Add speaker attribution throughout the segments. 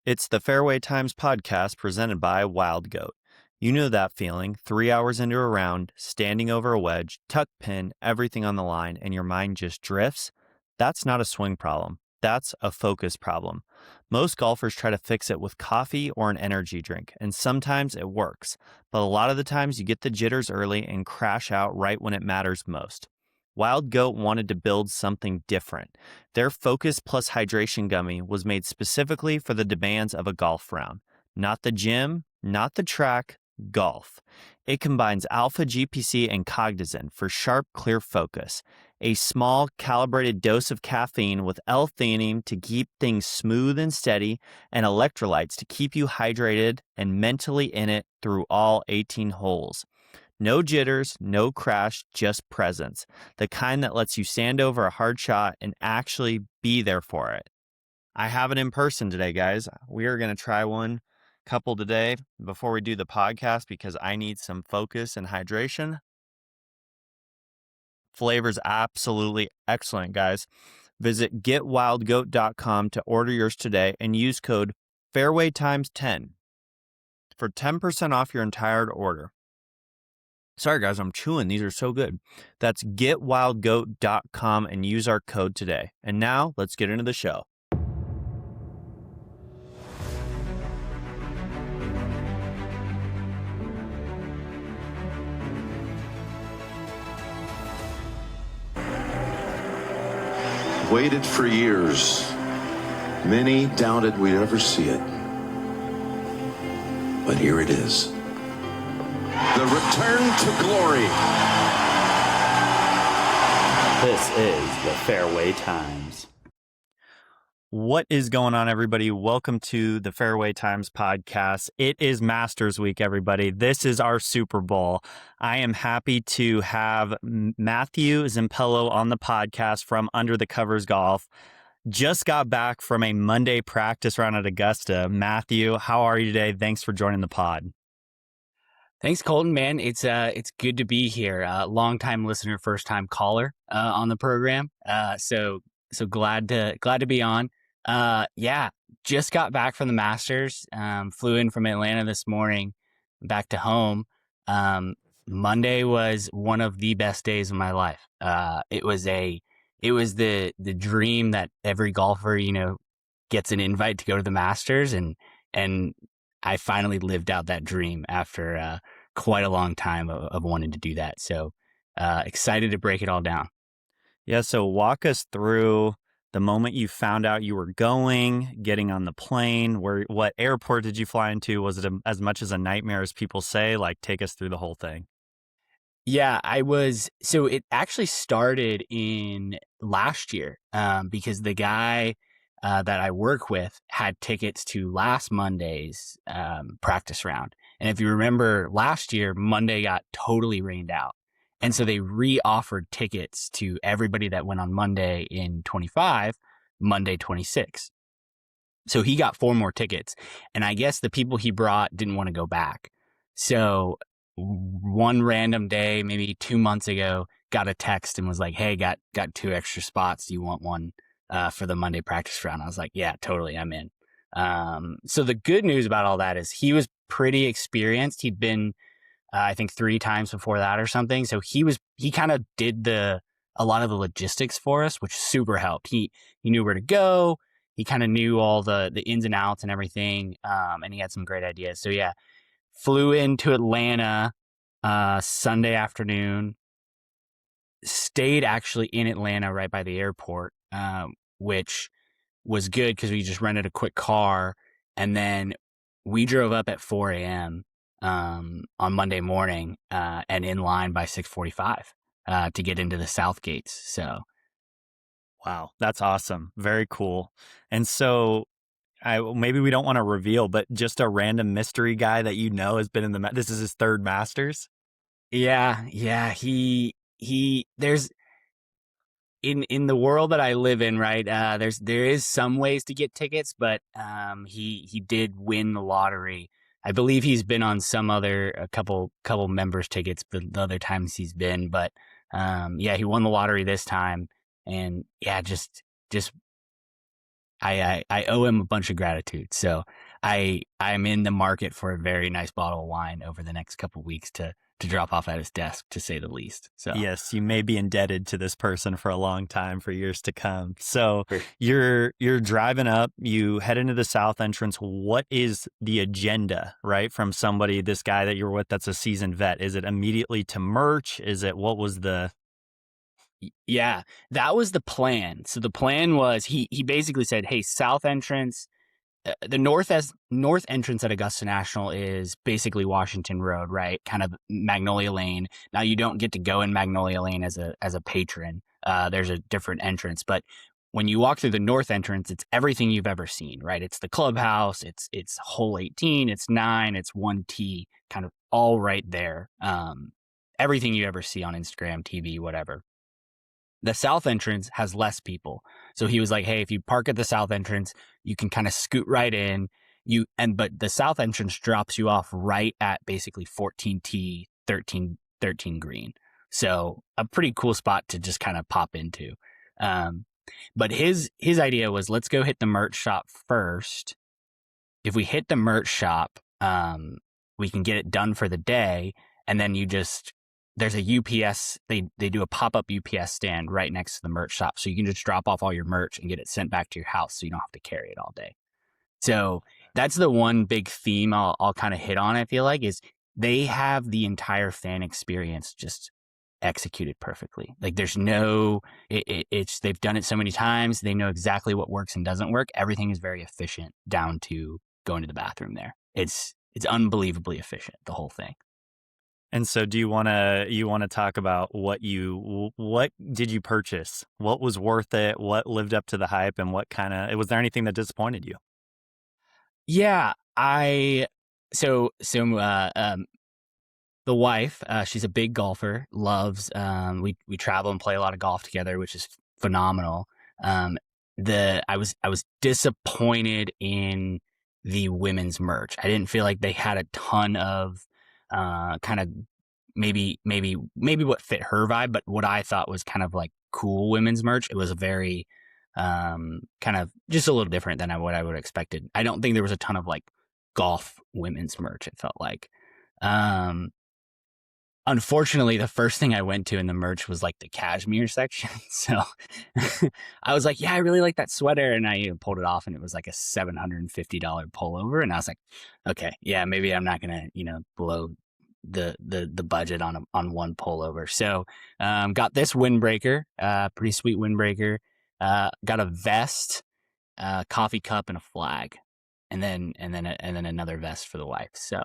Speaker 1: It's the Fairway Times podcast presented by Wild Goat. You know that feeling, 3 hours into a round, standing over a wedge, tuck pin, everything on the line, and your mind just drifts? That's not a swing problem. That's a focus problem. Most golfers try to fix it with coffee or an energy drink, and sometimes it works. But a lot of the times you get the jitters early and crash out right when it matters most. Wild Goat wanted to build something different. Their Focus Plus Hydration Gummy was made specifically for the demands of a golf round. Not the gym, not the track, golf. It combines alpha GPC and cognizant for sharp, clear focus. A small, calibrated dose of caffeine with L-theanine to keep things smooth and steady, and electrolytes to keep you hydrated and mentally in it through all 18 holes. No jitters, no crash, just presence. The kind that lets you stand over a hard shot and actually be there for it. I have it in person today, guys. We are going to try one couple today before we do the podcast because I need some focus and hydration. Flavor's absolutely excellent, guys. Visit getwildgoat.com to order yours today and use code FairwayTimes10 for 10% off your entire order. Sorry, guys, I'm chewing. These are so good. That's getwildgoat.com and use our code today. And now let's get into the show.
Speaker 2: Waited for years. Many doubted we'd ever see it. But here it is. The return to glory.
Speaker 3: This is the Fairway Times.
Speaker 1: What is going on, everybody? Welcome to the Fairway Times podcast. It is Masters Week, everybody. This is our Super Bowl. I am happy to have Matthew Zampello on the podcast from Under the Covers Golf. Just got back from a Monday practice round at Augusta. Matthew, how are you today? Thanks for joining the pod.
Speaker 4: Thanks, Colton, man. It's good to be here. Long-time listener, first-time caller on the program. So glad to be on. Just got back from the Masters. Flew in from Atlanta this morning, back to home. Monday was one of the best days of my life. It was the dream that every golfer, gets an invite to go to the Masters, and I finally lived out that dream after quite a long time of wanting to do that. So excited to break it all down.
Speaker 1: Yeah, so walk us through the moment you found out you were going, getting on the plane. What airport did you fly into? Was it as much as a nightmare as people say? Like, take us through the whole thing.
Speaker 4: Yeah, so it actually started in last year because the guy that I work with had tickets to last Monday's practice round. And if you remember last year, Monday got totally rained out. And so they re-offered tickets to everybody that went on Monday in 25, Monday 26. So he got 4 more tickets. And I guess the people he brought didn't want to go back. So one random day, maybe 2 months ago, got a text and was like, hey, got 2 extra spots. Do you want one for the Monday practice round? I was like, yeah, totally, I'm in. So the good news about all that is he was pretty experienced. He'd been, I think 3 times before that or something. So he kind of did a lot of the logistics for us, which super helped. He knew where to go. He kind of knew all the ins and outs and everything. And he had some great ideas. So yeah, flew into Atlanta Sunday afternoon, stayed actually in Atlanta right by the airport, which was good because we just rented a quick car, and then we drove up at 4 a.m. On Monday morning and in line by 6:45 to get into the South Gates. So,
Speaker 1: wow, that's awesome. Very cool. And so maybe we don't want to reveal, but just a random mystery guy that has been in this is his 3rd Masters.
Speaker 4: Yeah. He there's in the world that I live in, right? There is some ways to get tickets, but he did win the lottery. I believe he's been on a couple members tickets the other times he's been, but he won the lottery this time, and yeah, just I owe him a bunch of gratitude. So I'm in the market for a very nice bottle of wine over the next couple of weeks to drop off at his desk, to say the least. So
Speaker 1: Yes, you may be indebted to this person for a long time, for years to come. So
Speaker 3: For-
Speaker 1: you're driving up, you head into the south entrance. What is the agenda, right? From somebody, this guy that you're with that's a seasoned vet. Is it immediately to merch? Is it, what was the
Speaker 4: yeah, that was the plan. So the plan was he basically said, "Hey, south entrance, the north entrance at Augusta National is basically Washington Road, right? Kind of Magnolia Lane. Now you don't get to go in Magnolia Lane as a patron. There's a different entrance, but when you walk through the north entrance, it's everything you've ever seen, right? It's the clubhouse, it's hole 18, it's 9, it's 1T, kind of all right there. Everything you ever see on Instagram, TV, whatever. The south entrance has less people. So he was like, "Hey, if you park at the south entrance, you can kind of scoot right in. But the south entrance drops you off right at basically 14T, 13 green. So a pretty cool spot to just kind of pop into. Um, but his idea was, let's go hit the merch shop first. If we hit the merch shop, we can get it done for the day, and then there's a UPS, they do a pop-up UPS stand right next to the merch shop. So you can just drop off all your merch and get it sent back to your house, so you don't have to carry it all day. So that's the one big theme I'll kind of hit on, I feel like, is they have the entire fan experience just executed perfectly. Like there's it's they've done it so many times. They know exactly what works and doesn't work. Everything is very efficient down to going to the bathroom there. It's unbelievably efficient, the whole thing.
Speaker 1: And so do you want to talk about what did you purchase? What was worth it? What lived up to the hype, and was there anything that disappointed you?
Speaker 4: Yeah, the wife, she's a big golfer, loves, we travel and play a lot of golf together, which is phenomenal. I was disappointed in the women's merch. I didn't feel like they had a ton of kind of maybe what fit her vibe, but what I thought was kind of like cool women's merch. It was a very kind of just a little different than what I would have expected. I don't think there was a ton of like golf women's merch, it felt like. Unfortunately, the first thing I went to in the merch was like the cashmere section. So I was like, yeah, I really like that sweater. And I pulled it off, and it was like a $750 pullover. And I was like, okay, yeah, maybe I'm not going to, blow the budget on one pullover. So got this windbreaker, pretty sweet windbreaker. Got a vest, coffee cup, and a flag. And then another vest for the wife. So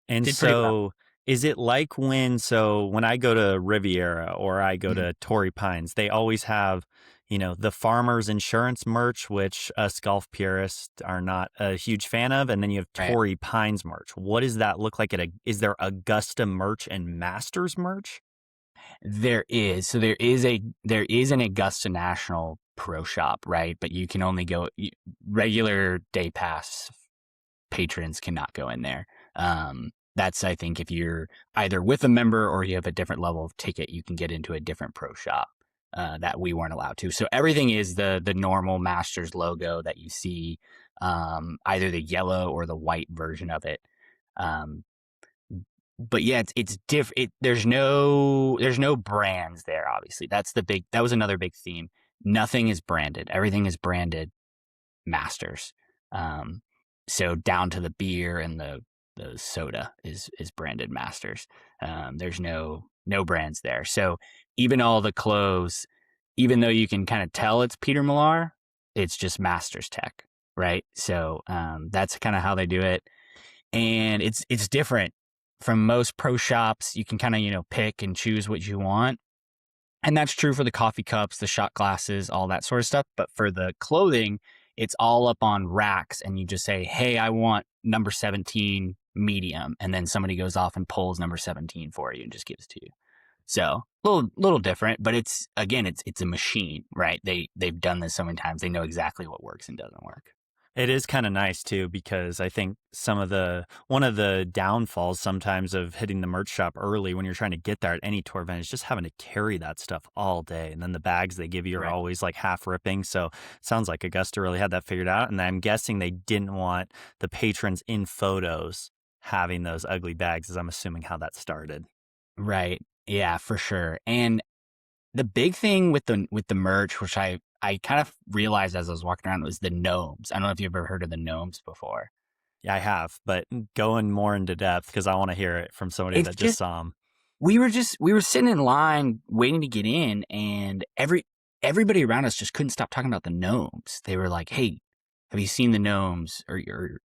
Speaker 1: And
Speaker 4: did pretty well.
Speaker 1: so is it like when I go to Riviera or I go to Torrey Pines, they always have, the farmer's insurance merch, which us golf purists are not a huge fan of. And then you have
Speaker 4: Right.
Speaker 1: Torrey Pines merch. What does that look like? Is there Augusta merch and Masters merch?
Speaker 4: There is. So there is an Augusta National pro shop, right? But you can only go, regular day pass patrons cannot go in there. That's, I think, if you're either with a member or you have a different level of ticket, you can get into a different pro shop that we weren't allowed to. So everything is the normal Masters logo that you see, either the yellow or the white version of it. But yeah, it's different. There's no brands there. Obviously, that was another big theme. Nothing is branded. Everything is branded Masters. So down to the beer and the soda is branded Masters. There's no brands there. So even all the clothes, even though you can kind of tell it's Peter Millar, it's just Masters Tech, right? So that's kind of how they do it, and it's different from most pro shops. You can kind of pick and choose what you want, and that's true for the coffee cups, the shot glasses, all that sort of stuff. But for the clothing, it's all up on racks, and you just say, "Hey, I want number 17 medium," and then somebody goes off and pulls number 17 for you and just gives it to you. So little different, but it's a machine, right? They've done this so many times. They know exactly what works and doesn't work.
Speaker 1: It is kind of nice too, because I think one of the downfalls sometimes of hitting the merch shop early when you're trying to get there at any tour event is just having to carry that stuff all day. And then the bags they give you are
Speaker 4: Right.
Speaker 1: always like half ripping. So it sounds like Augusta really had that figured out. And I'm guessing they didn't want the patrons in photos having those ugly bags, as I'm assuming how that started.
Speaker 4: Right. Yeah, for sure. And the big thing with the merch, which I kind of realized as I was walking around, was the gnomes. I don't know if you've ever heard of the gnomes before.
Speaker 1: Yeah, I have, but going more into depth because I want to hear it from somebody
Speaker 4: It's
Speaker 1: that just
Speaker 4: just
Speaker 1: saw them.
Speaker 4: we were sitting in line waiting to get in, and everybody around us just couldn't stop talking about the gnomes. They were like, "Hey, have you seen the gnomes or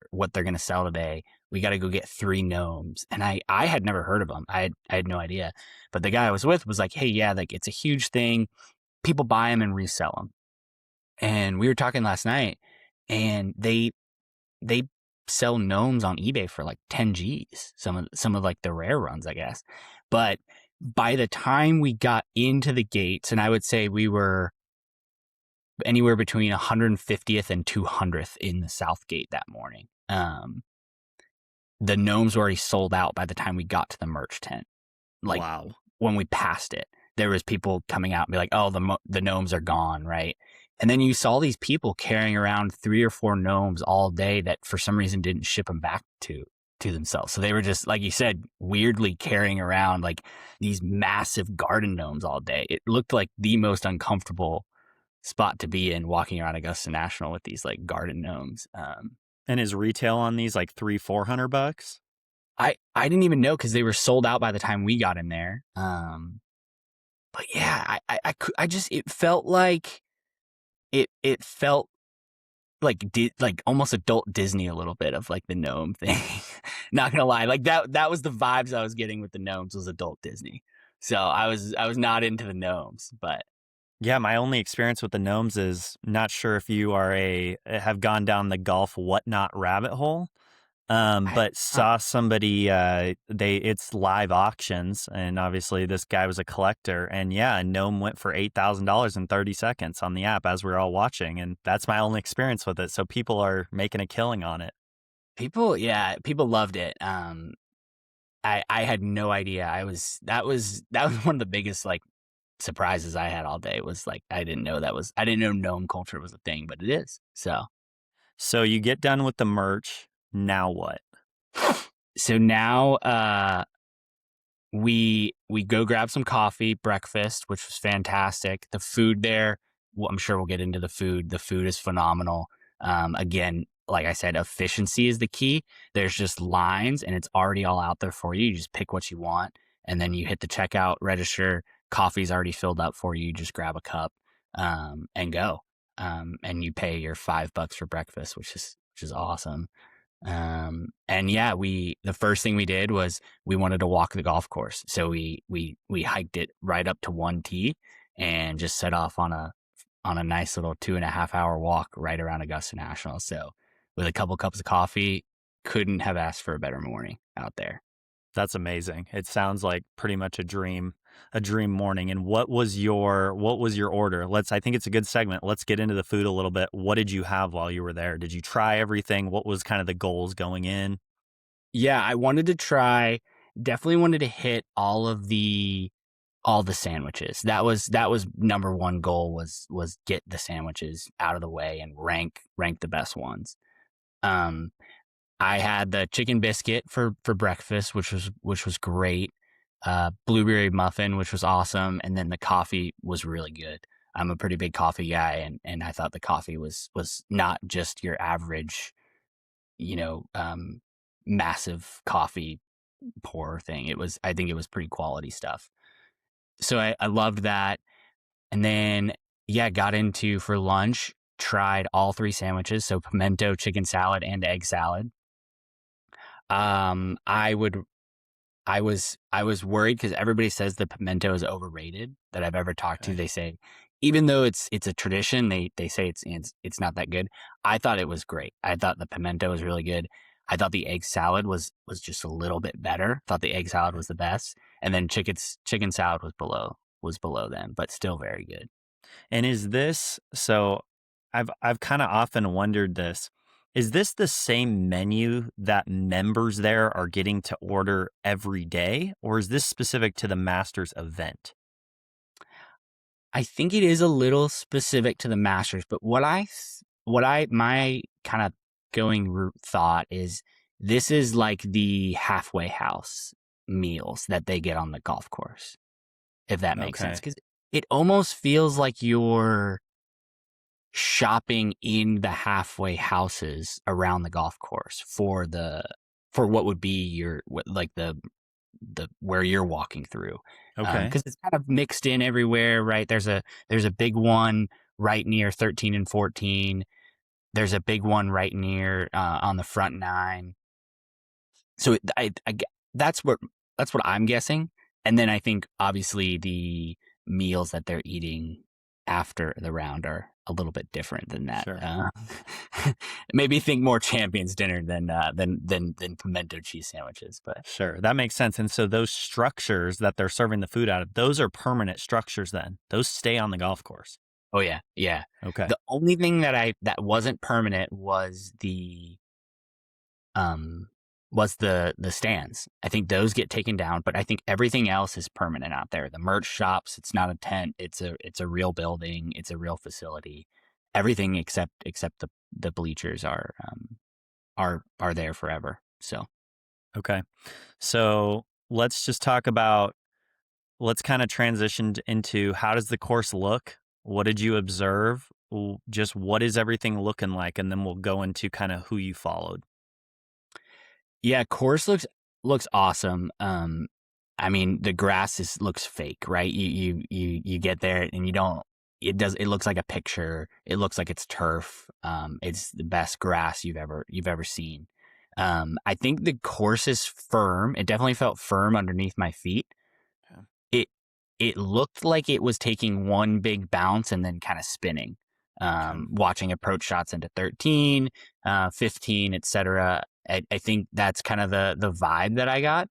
Speaker 4: what they're going to sell today? We got to go get 3 gnomes." And I had never heard of them. I had no idea. But the guy I was with was like, "Hey, yeah, like it's a huge thing. People buy them and resell them." And we were talking last night, and they sell gnomes on eBay for like 10 G's. Some of like the rare runs, I guess. But by the time we got into the gates, and I would say we were anywhere between 150th and 200th in the South Gate that morning. The gnomes were already sold out by the time we got to the merch tent. Like
Speaker 1: Wow.
Speaker 4: when we passed it, there was people coming out and be like, "Oh, the gnomes are gone," right? And then you saw these people carrying around 3 or 4 gnomes all day that for some reason didn't ship them back to themselves. So they were just, like you said, weirdly carrying around like these massive garden gnomes all day. It looked like the most uncomfortable spot to be in, walking around Augusta National with these like garden gnomes.
Speaker 1: And is retail on these like $300-400?
Speaker 4: I didn't even know because they were sold out by the time we got in there. But yeah, I just, it felt like it felt like almost adult Disney a little bit of like the gnome thing. Not gonna lie, like that was the vibes I was getting with the gnomes, was adult Disney. So I was not into the gnomes, but
Speaker 1: Yeah, my only experience with the gnomes is not sure if you have gone down the golf whatnot rabbit hole.
Speaker 4: I
Speaker 1: But saw somebody, it's live auctions, and obviously this guy was a collector, and yeah, a gnome went for $8,000 in 30 seconds on the app as we were all watching, and that's my only experience with it. So people are making a killing on it.
Speaker 4: people loved it. I had no idea. That was one of the biggest like surprises I had all day. Was like I didn't know gnome culture was a thing, but it is. So
Speaker 1: So you get done with the merch. Now what?
Speaker 4: now we go grab some coffee, breakfast, which was fantastic. The food there, well, I'm sure we'll get into the food. The food is phenomenal. Again, like I said, efficiency is the key. There's just lines and it's already all out there for you. You just pick what you want and then you hit the checkout register. Coffee's already filled up for you. You just grab a cup and go. And you pay your $5 for breakfast, which is awesome. And yeah, the first thing we did was we wanted to walk the golf course. So we hiked it right up to 1T and just set off on a nice little 2.5 hour walk right around Augusta National. So with a couple cups of coffee, couldn't have asked for a better morning out there.
Speaker 1: That's amazing. It sounds like pretty much a dream morning. And what was your order? I think it's a good segment. Let's get into the food a little bit. What did you have while you were there? Did you try everything? What was kind of the goals going in?
Speaker 4: Yeah, definitely wanted to hit all the sandwiches. That was number one goal, was get the sandwiches out of the way and rank the best ones. I had the chicken biscuit for breakfast, which was great. Blueberry muffin, which was awesome, and then the coffee was really good. I'm a pretty big coffee guy, and I thought the coffee was not just your average, massive coffee pour thing. I think it was pretty quality stuff. So I loved that. And then, yeah, got into for lunch, tried all 3 sandwiches. So pimento chicken salad and egg salad. I was worried because everybody says the pimento is overrated that I've ever talked to.
Speaker 1: Okay.
Speaker 4: They say, even though it's a tradition, they say it's not that good. I thought it was great. I thought the pimento was really good. I thought the egg salad was just a little bit better. Thought the egg salad was the best, and then chicken salad was below them, but still very good.
Speaker 1: And is this so? I've kind of often wondered this. Is this the same menu that members there are getting to order every day, or is this specific to the Masters event?
Speaker 4: I think it is a little specific to the Masters, but my kind of going route thought is this is like the halfway house meals that they get on the golf course, if that makes sense.
Speaker 1: Okay.
Speaker 4: Because it almost feels like you're shopping in the halfway houses around the golf course for what would be like the where you're walking through.
Speaker 1: Okay.
Speaker 4: Because it's kind of mixed in everywhere, right? There's a big one right near 13 and 14. There's a big one right near on the front nine. So that's what I'm guessing. And then I think obviously the meals that they're eating after the round are a little bit different than that.
Speaker 1: Sure.
Speaker 4: Maybe think more Champions dinner than pimento cheese sandwiches, but
Speaker 1: Sure, that makes sense. And so those structures that they're serving the food out of, those are permanent structures then. Those stay on the golf course.
Speaker 4: oh yeah, yeah.
Speaker 1: Okay.
Speaker 4: The only thing that wasn't permanent was the stands. I think those get taken down, but I think everything else is permanent out there. The merch shops, it's not a tent, it's a real building, it's a real facility. Everything except the bleachers are there forever. So
Speaker 1: Okay. So let's just let's kind of transition into how does the course look? What did you observe? Just what is everything looking like? And then we'll go into kind of who you followed.
Speaker 4: yeah, course looks awesome. I mean, the grass looks fake, right? You get there and it looks like a picture. It looks like it's turf. It's the best grass you've ever seen. I think the course is firm. It definitely felt firm underneath my feet.
Speaker 1: Okay.
Speaker 4: It looked like it was taking one big bounce and then kind of spinning. Watching approach shots into 13, 15, etc. I think that's kind of the vibe that I got.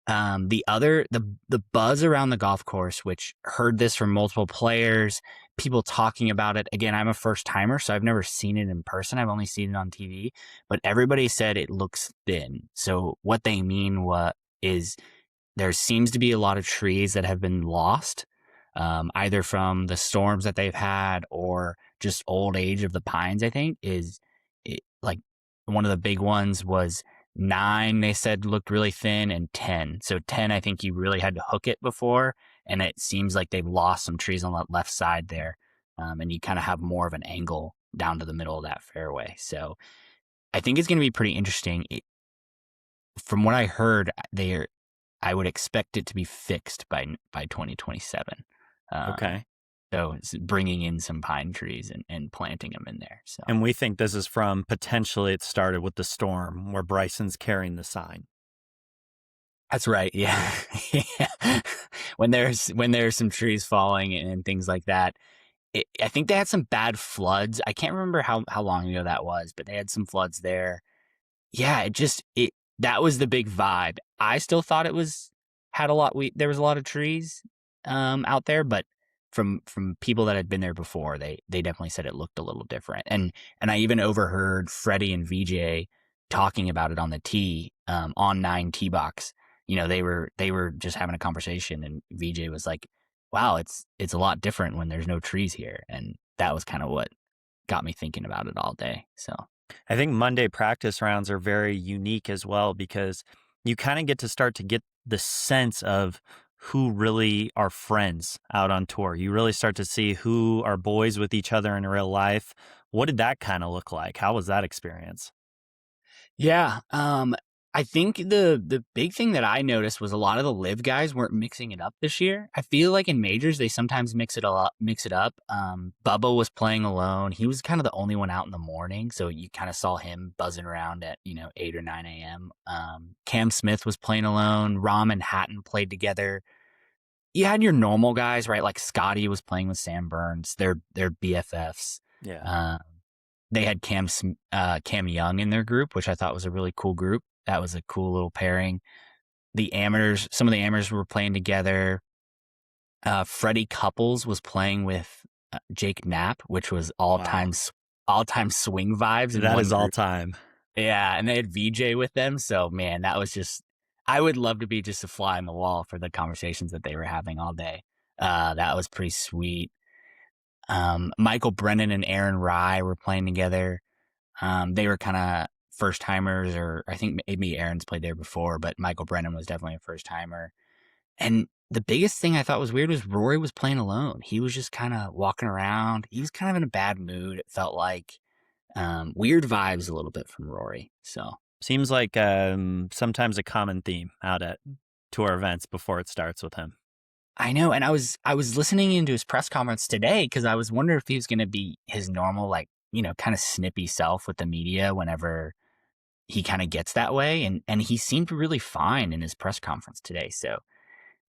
Speaker 4: The buzz around the golf course, which heard this from multiple players, people talking about it. Again, I'm a first timer, so I've never seen it in person. I've only seen it on TV, but everybody said it looks thin. So what they mean is there seems to be a lot of trees that have been lost, either from the storms that they've had or just old age of the pines. I think like one of the big ones was 9, they said looked really thin, and 10. So 10, I think you really had to hook it before, and it seems like they've lost some trees on the left side there, and you kind of have more of an angle down to the middle of that fairway. So I think it's going to be pretty interesting. From what I heard, I would expect it to be fixed by 2027.
Speaker 1: Okay.
Speaker 4: So it's bringing in some pine trees and planting them in there. So
Speaker 1: And we think this is from potentially it started with the storm where Bryson's carrying the sign.
Speaker 4: that's right. Yeah. Yeah. When there's some trees falling and things like that. I think they had some bad floods. I can't remember how long ago that was, but they had some floods there. Yeah, that was the big vibe. I still thought there was a lot of trees out there, but from people that had been there before, they definitely said it looked a little different. And I even overheard Freddie and VJ talking about it on the tee, on 9 tee box. You know, they were just having a conversation, and VJ was like, wow, it's a lot different when there's no trees here. And that was kind of what got me thinking about it all day. So
Speaker 1: I think Monday practice rounds are very unique as well because you kind of get to start to get the sense of who really are friends out on tour. You really start to see who are boys with each other in real life. What did that kind of look like? How was that experience?
Speaker 4: yeah, I think the big thing that I noticed was a lot of the live guys weren't mixing it up this year. I feel like in majors they sometimes mix it up. Bubba was playing alone. He was kind of the only one out in the morning, so you kind of saw him buzzing around at 8 or 9 a.m. Cam Smith was playing alone. Rahm and Hatton played together. You had your normal guys, right? Like Scotty was playing with Sam Burns. They're BFFs.
Speaker 1: Yeah.
Speaker 4: They had Cam Young in their group, which I thought was a really cool group. That was a cool little pairing. Some of the amateurs were playing together. Freddie Couples was playing with Jake Knapp, which was all-time all-time swing vibes in
Speaker 1: That
Speaker 4: one
Speaker 1: is all
Speaker 4: group.
Speaker 1: time.
Speaker 4: Yeah, and they had VJ with them, so man, that was just. I would love to be just a fly on the wall for the conversations that they were having all day. That was pretty sweet. Michael Brennan and Aaron Rye were playing together. They were kind of first timers, or I think maybe Aaron's played there before, but Michael Brennan was definitely a first timer. And the biggest thing I thought was weird was Rory was playing alone. He was just kind of walking around. He was kind of in a bad mood. It felt like weird vibes a little bit from Rory. So
Speaker 1: Seems like sometimes a common theme out at tour events before it starts with him.
Speaker 4: I know, and I was listening into his press conference today because I was wondering if he was going to be his normal, like, kind of snippy self with the media whenever he kind of gets that way, and he seemed really fine in his press conference today. So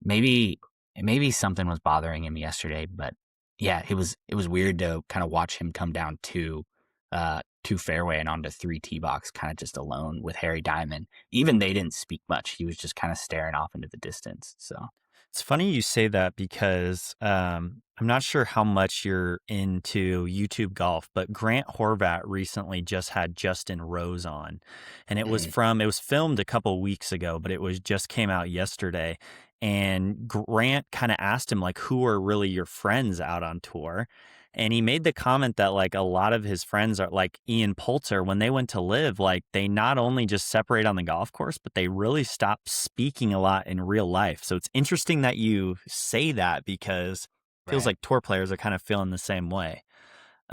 Speaker 4: maybe something was bothering him yesterday, but yeah, it was weird to kind of watch him come down two fairway and onto 3 tee box kind of just alone with Harry Diamond. Even they didn't speak much. He was just kind of staring off into the distance. So.
Speaker 1: It's funny you say that because I'm not sure how much you're into YouTube golf, but Grant Horvat recently just had Justin Rose on, and it was filmed a couple weeks ago, but it was just came out yesterday. And Grant kind of asked him, like, who are really your friends out on tour? And he made the comment that, like, a lot of his friends are like Ian Poulter. When they went to live, like, they not only just separate on the golf course, but they really stop speaking a lot in real life. So it's interesting that you say that because it feels like tour players are kind of feeling the same way.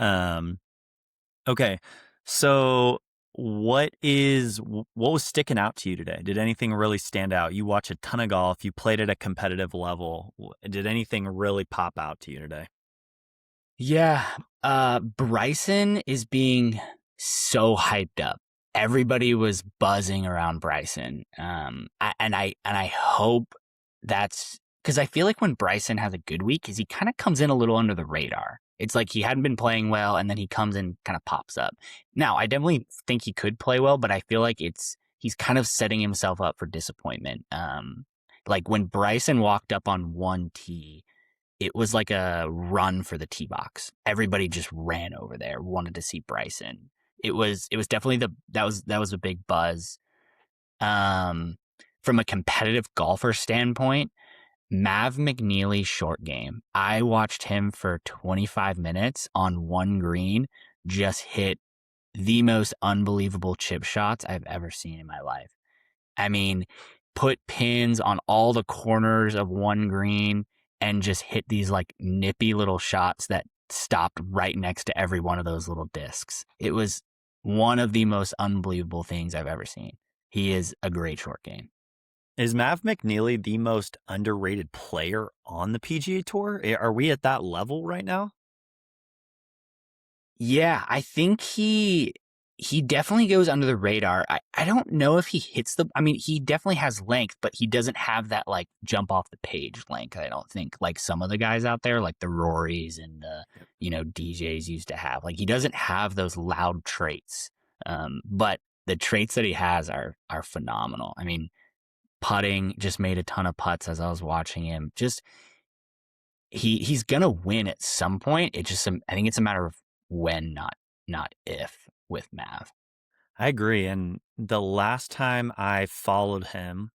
Speaker 1: Okay. So what was sticking out to you today? Did anything really stand out? You watch a ton of golf. You played at a competitive level. Did anything really pop out to you today?
Speaker 4: Yeah, Bryson is being so hyped up. Everybody was buzzing around Bryson. I hope that's because I feel like when Bryson has a good week, is he kind of comes in a little under the radar. It's like he hadn't been playing well, and then he comes in, kind of pops up. Now, I definitely think he could play well, but I feel like he's kind of setting himself up for disappointment. Like when Bryson walked up on 1 tee, it was like a run for the tee box. Everybody just ran over there, wanted to see Bryson. It was definitely that was a big buzz. From a competitive golfer standpoint, Mav McNeely's short game. I watched him for 25 minutes on 1 green, just hit the most unbelievable chip shots I've ever seen in my life. I mean, put pins on all the corners of 1 green and just hit these like nippy little shots that stopped right next to every one of those little discs. It was one of the most unbelievable things I've ever seen. He is a great short game.
Speaker 1: Is Mav McNeely the most underrated player on the PGA Tour? Are we at that level right now?
Speaker 4: Yeah, I think he definitely goes under the radar. I don't know if he hits he definitely has length, but he doesn't have that like jump off the page length, I don't think, like some of the guys out there, like the Rorys and the, DJs used to have. Like he doesn't have those loud traits. But the traits that he has are phenomenal. I mean, putting, just made a ton of putts as I was watching him. Just he's gonna win at some point. I think it's a matter of when, not if, with Mav.
Speaker 1: I agree. And the last time I followed him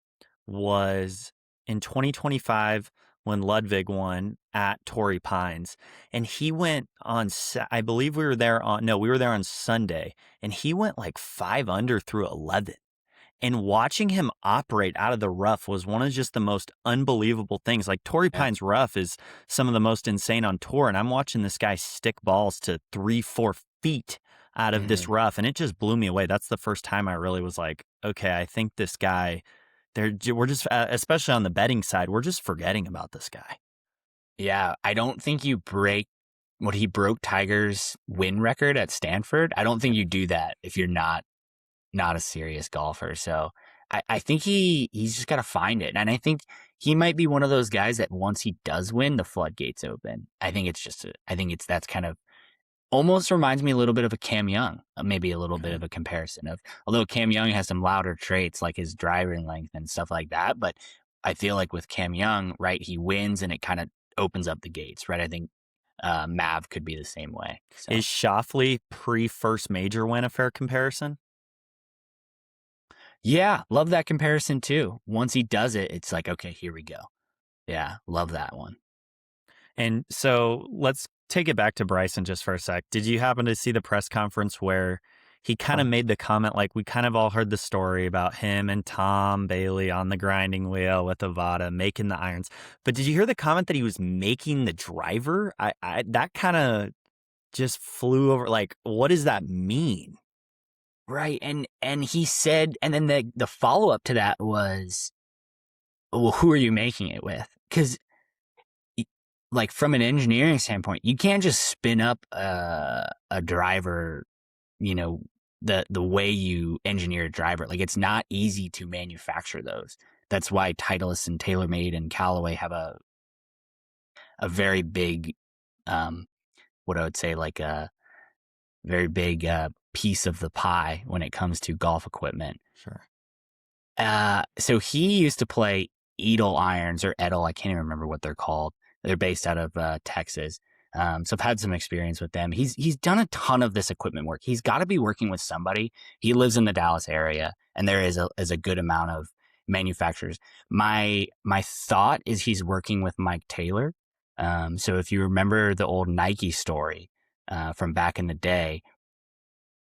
Speaker 1: was in 2025 when Ludwig won at Torrey Pines. And he went on, I believe we were there on Sunday, and he went like 5 under through 11. And watching him operate out of the rough was one of just the most unbelievable things. Like Torrey Pines rough is some of the most insane on tour. And I'm watching this guy stick balls to 3-4 feet out of this rough. And it just blew me away. That's the first time I really was like, okay, I think this guy, we're just, especially on the betting side, we're just forgetting about this guy.
Speaker 4: Yeah. I don't think you break what he broke Tiger's win record at Stanford. I don't think you do that if you're not a serious golfer. So I think he's just got to find it. And I think he might be one of those guys that once he does win, the floodgates open. I think that's kind of almost reminds me a little bit of a Cam Young, maybe a little bit of a comparison of, although Cam Young has some louder traits like his driving length and stuff like that. But I feel like with Cam Young, right, he wins and it kind of opens up the gates, right? I think Mav could be the same way. So.
Speaker 1: Is Shoffley pre-first major win a fair comparison?
Speaker 4: Yeah, love that comparison too. Once he does it, it's like, okay, here we go. Yeah, love that one.
Speaker 1: And so let's take it back to Bryson just for a sec. Did you happen to see the press conference where he kind of made the comment, like we kind of all heard the story about him and Tom Bailey on the grinding wheel with Avada making the irons. But did you hear the comment that he was making the driver? That kind of just flew over. Like, what does that mean?
Speaker 4: Right. And he said, and then the follow-up to that was, well, who are you making it with? Because like from an engineering standpoint, you can't just spin up a driver, the way you engineer a driver. Like it's not easy to manufacture those. That's why Titleist and TaylorMade and Callaway have a very big, what I would say, like a very big piece of the pie when it comes to golf equipment.
Speaker 1: Sure.
Speaker 4: So he used to play Edel irons or Edel. I can't even remember what they're called. They're based out of Texas. So I've had some experience with them. He's done a ton of this equipment work. He's got to be working with somebody. He lives in the Dallas area, and there is a good amount of manufacturers. My thought is he's working with Mike Taylor. So if you remember the old Nike story from back in the day,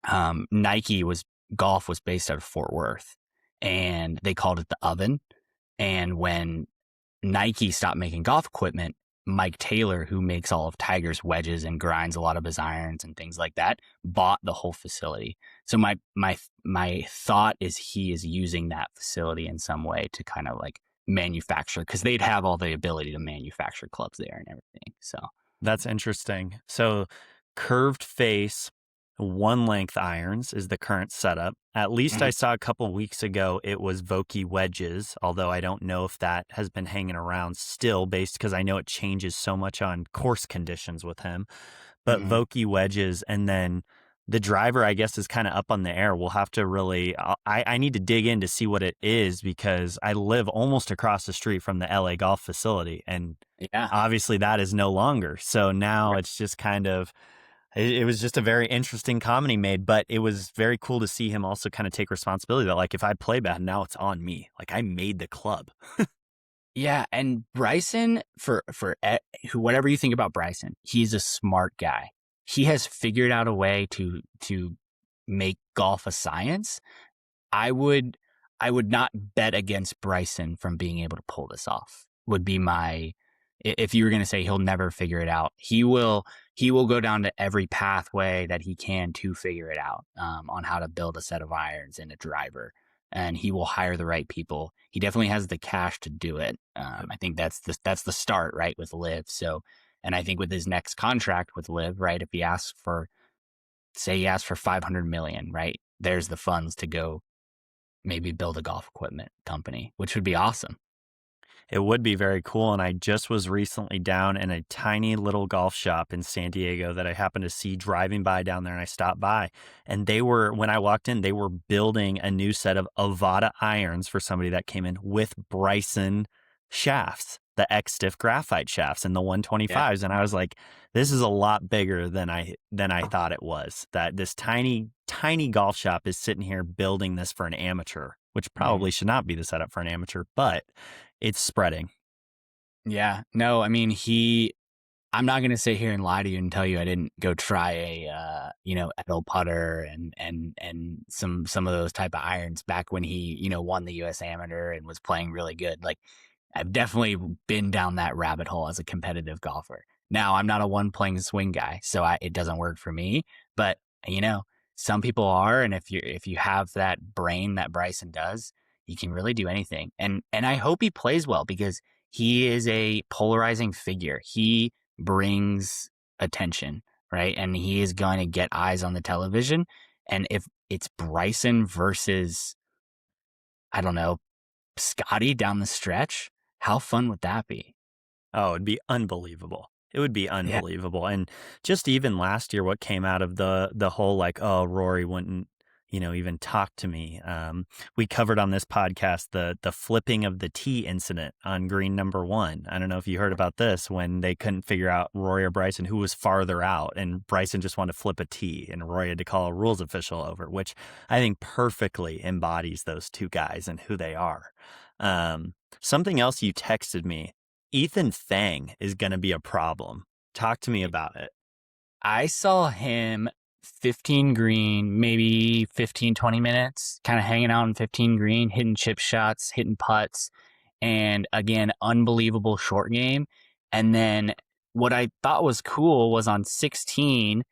Speaker 4: golf was based out of Fort Worth, and they called it the oven. And when Nike stopped making golf equipment, Mike Taylor, who makes all of Tiger's wedges and grinds a lot of his irons and things like that, bought the whole facility. So my thought is he is using that facility in some way to kind of like manufacture, because they'd have all the ability to manufacture clubs there and everything. So
Speaker 1: that's interesting. So curved face, one length irons is the current setup. At least I saw a couple of weeks ago it was Vokey wedges, although I don't know if that has been hanging around still, based because I know it changes so much on course conditions with him. But Vokey wedges, and then the driver, I guess, is kind of up on the air. We'll have to really, I need to dig in to see what it is, because I live almost across the street from the LA golf facility, and obviously that is no longer. So now it's just kind of, it was just a very interesting comment he made, but it was very cool to see him also kind of take responsibility that, like, if I play bad, now it's on me. Like, I made the club.
Speaker 4: Yeah, and Bryson, for whatever you think about Bryson, he's a smart guy. He has figured out a way to make golf a science. I would not bet against Bryson from being able to pull this off. Would be my, if you were going to say he'll never figure it out, he will go down to every pathway that he can to figure it out, on how to build a set of irons and a driver, and he will hire the right people. He definitely has the cash to do it. I think that's the start, right, with Liv. So, and I think with his next contract with Liv, right, if he asks for, say he asks for $500 million, right, there's the funds to go maybe build a golf equipment company, which would be awesome.
Speaker 1: It would be very cool. And I just was recently down in a tiny little golf shop in San Diego that I happened to see driving by down there, and I stopped by, and when I walked in, they were building a new set of Avada irons for somebody that came in with Bryson shafts, the X-Stiff graphite shafts and the 125s. Yeah. And I was like, this is a lot bigger than I thought it was, that this tiny golf shop is sitting here building this for an amateur, which probably should not be the setup for an amateur, but it's spreading.
Speaker 4: Yeah. No, I mean, I'm not going to sit here and lie to you and tell you I didn't go try a, Edel putter and some of those type of irons back when he, won the US Amateur and was playing really good. Like, I've definitely been down that rabbit hole as a competitive golfer. Now, I'm not a one playing swing guy, so it doesn't work for me, but some people are. And if you have that brain that Bryson does, you can really do anything. And I hope he plays well, because he is a polarizing figure. He brings attention, right? And he is going to get eyes on the television. And if it's Bryson versus, I don't know, Scotty down the stretch, how fun would that be?
Speaker 1: Oh, it'd be unbelievable. It would be unbelievable. Yeah. And just even last year, what came out of the whole, like, oh, Rory wouldn't, even talk to me. We covered on this podcast the flipping of the tee incident on green number 1. I don't know if you heard about this, when they couldn't figure out, Roy or Bryson, who was farther out, and Bryson just wanted to flip a tee, and Roy had to call a rules official over, which I think perfectly embodies those two guys and who they are. Something else you texted me, Ethan Fang is going to be a problem. Talk to me about it.
Speaker 4: I saw him 15 green, maybe 15, 20 minutes, kind of hanging out in 15 green, hitting chip shots, hitting putts, and again, unbelievable short game. And then what I thought was cool was on 16,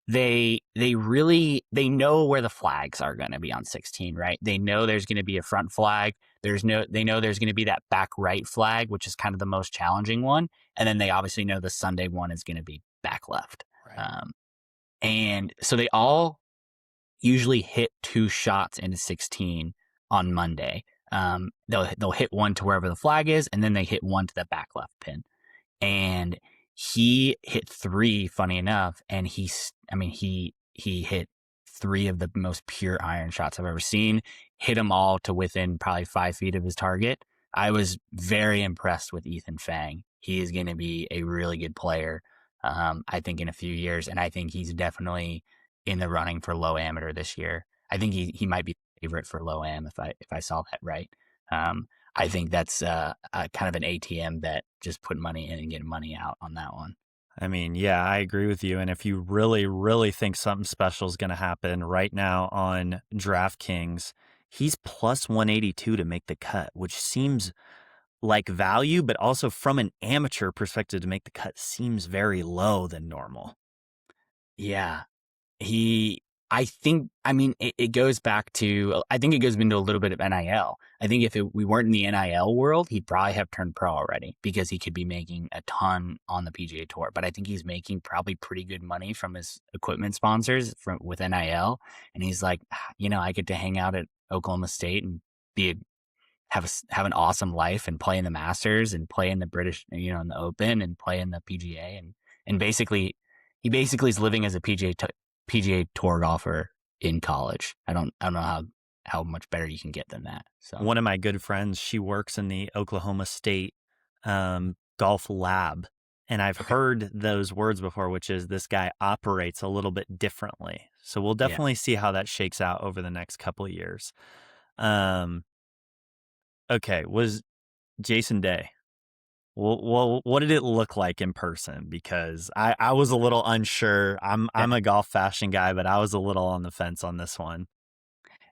Speaker 4: they know where the flags are going to be on 16, right? They know there's going to be a front flag. They know there's going to be that back right flag, which is kind of the most challenging one. And then they obviously know the Sunday one is going to be back left. Right. And so they all usually hit 2 shots into 16 on Monday. They'll hit one to wherever the flag is, and then they hit one to the back left pin. And he hit 3, funny enough, and he hit 3 of the most pure iron shots I've ever seen. Hit them all to within probably 5 feet of his target. I was very impressed with Ethan Fang. He is going to be a really good player, I think, in a few years, and I think he's definitely in the running for low amateur this year. I think he might be the favorite for low am if I saw that right. I think that's kind of an ATM bet, just put money in and get money out on that one.
Speaker 1: I mean, yeah, I agree with you. And if you really, really think something special is going to happen right now on DraftKings, he's plus 182 to make the cut, which seems like value, but also from an amateur perspective to make the cut seems very low than normal.
Speaker 4: Yeah. It goes back to, I think it goes into a little bit of NIL. I think if we weren't in the NIL world, he'd probably have turned pro already, because he could be making a ton on the PGA Tour. But I think he's making probably pretty good money from his equipment sponsors with NIL. And he's like, I get to hang out at Oklahoma State and have an awesome life and play in the Masters and play in the British, in the Open, and play in the PGA. And basically, he basically is living as a PGA Tour golfer in college. I don't know how much better you can get than that. So
Speaker 1: one of my good friends, she works in the Oklahoma State golf lab, and I've heard those words before, which is this guy operates a little bit differently. So we'll definitely see how that shakes out over the next couple of years. Okay, was Jason Day. Well, what did it look like in person? Because I was a little unsure. I'm a golf fashion guy, but I was a little on the fence on this one.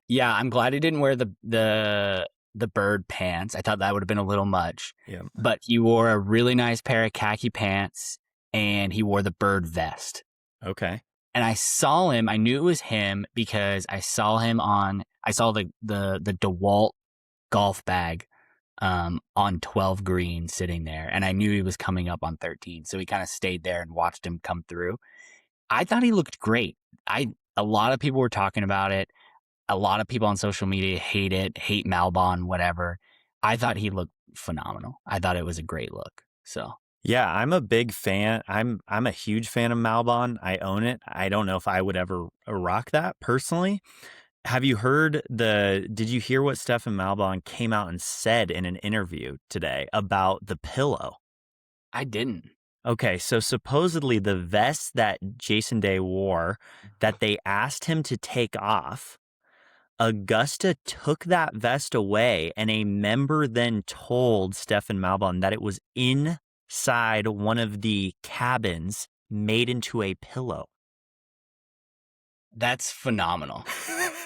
Speaker 4: Yeah, I'm glad he didn't wear the bird pants. I thought that would have been a little much.
Speaker 1: Yeah.
Speaker 4: But he wore a really nice pair of khaki pants, and he wore the bird vest.
Speaker 1: Okay.
Speaker 4: And I saw him. I knew it was him because I saw the DeWalt golf bag on 12 green sitting there, and I knew he was coming up on 13, so we kind of stayed there and watched him come through. I thought he looked great. A lot of people were talking about it. A lot of people on social media hate Malbon, whatever. I thought he looked phenomenal. I thought it was a great look. So
Speaker 1: yeah, I'm a big fan. I'm a huge fan of Malbon. I own it. I don't know if I would ever rock that personally. Have you did you hear what Stefan Malbon came out and said in an interview today about the pillow?
Speaker 4: I didn't.
Speaker 1: Okay, so supposedly the vest that Jason Day wore that they asked him to take off, Augusta took that vest away, and a member then told Stefan Malbon that it was inside one of the cabins made into a pillow.
Speaker 4: That's phenomenal.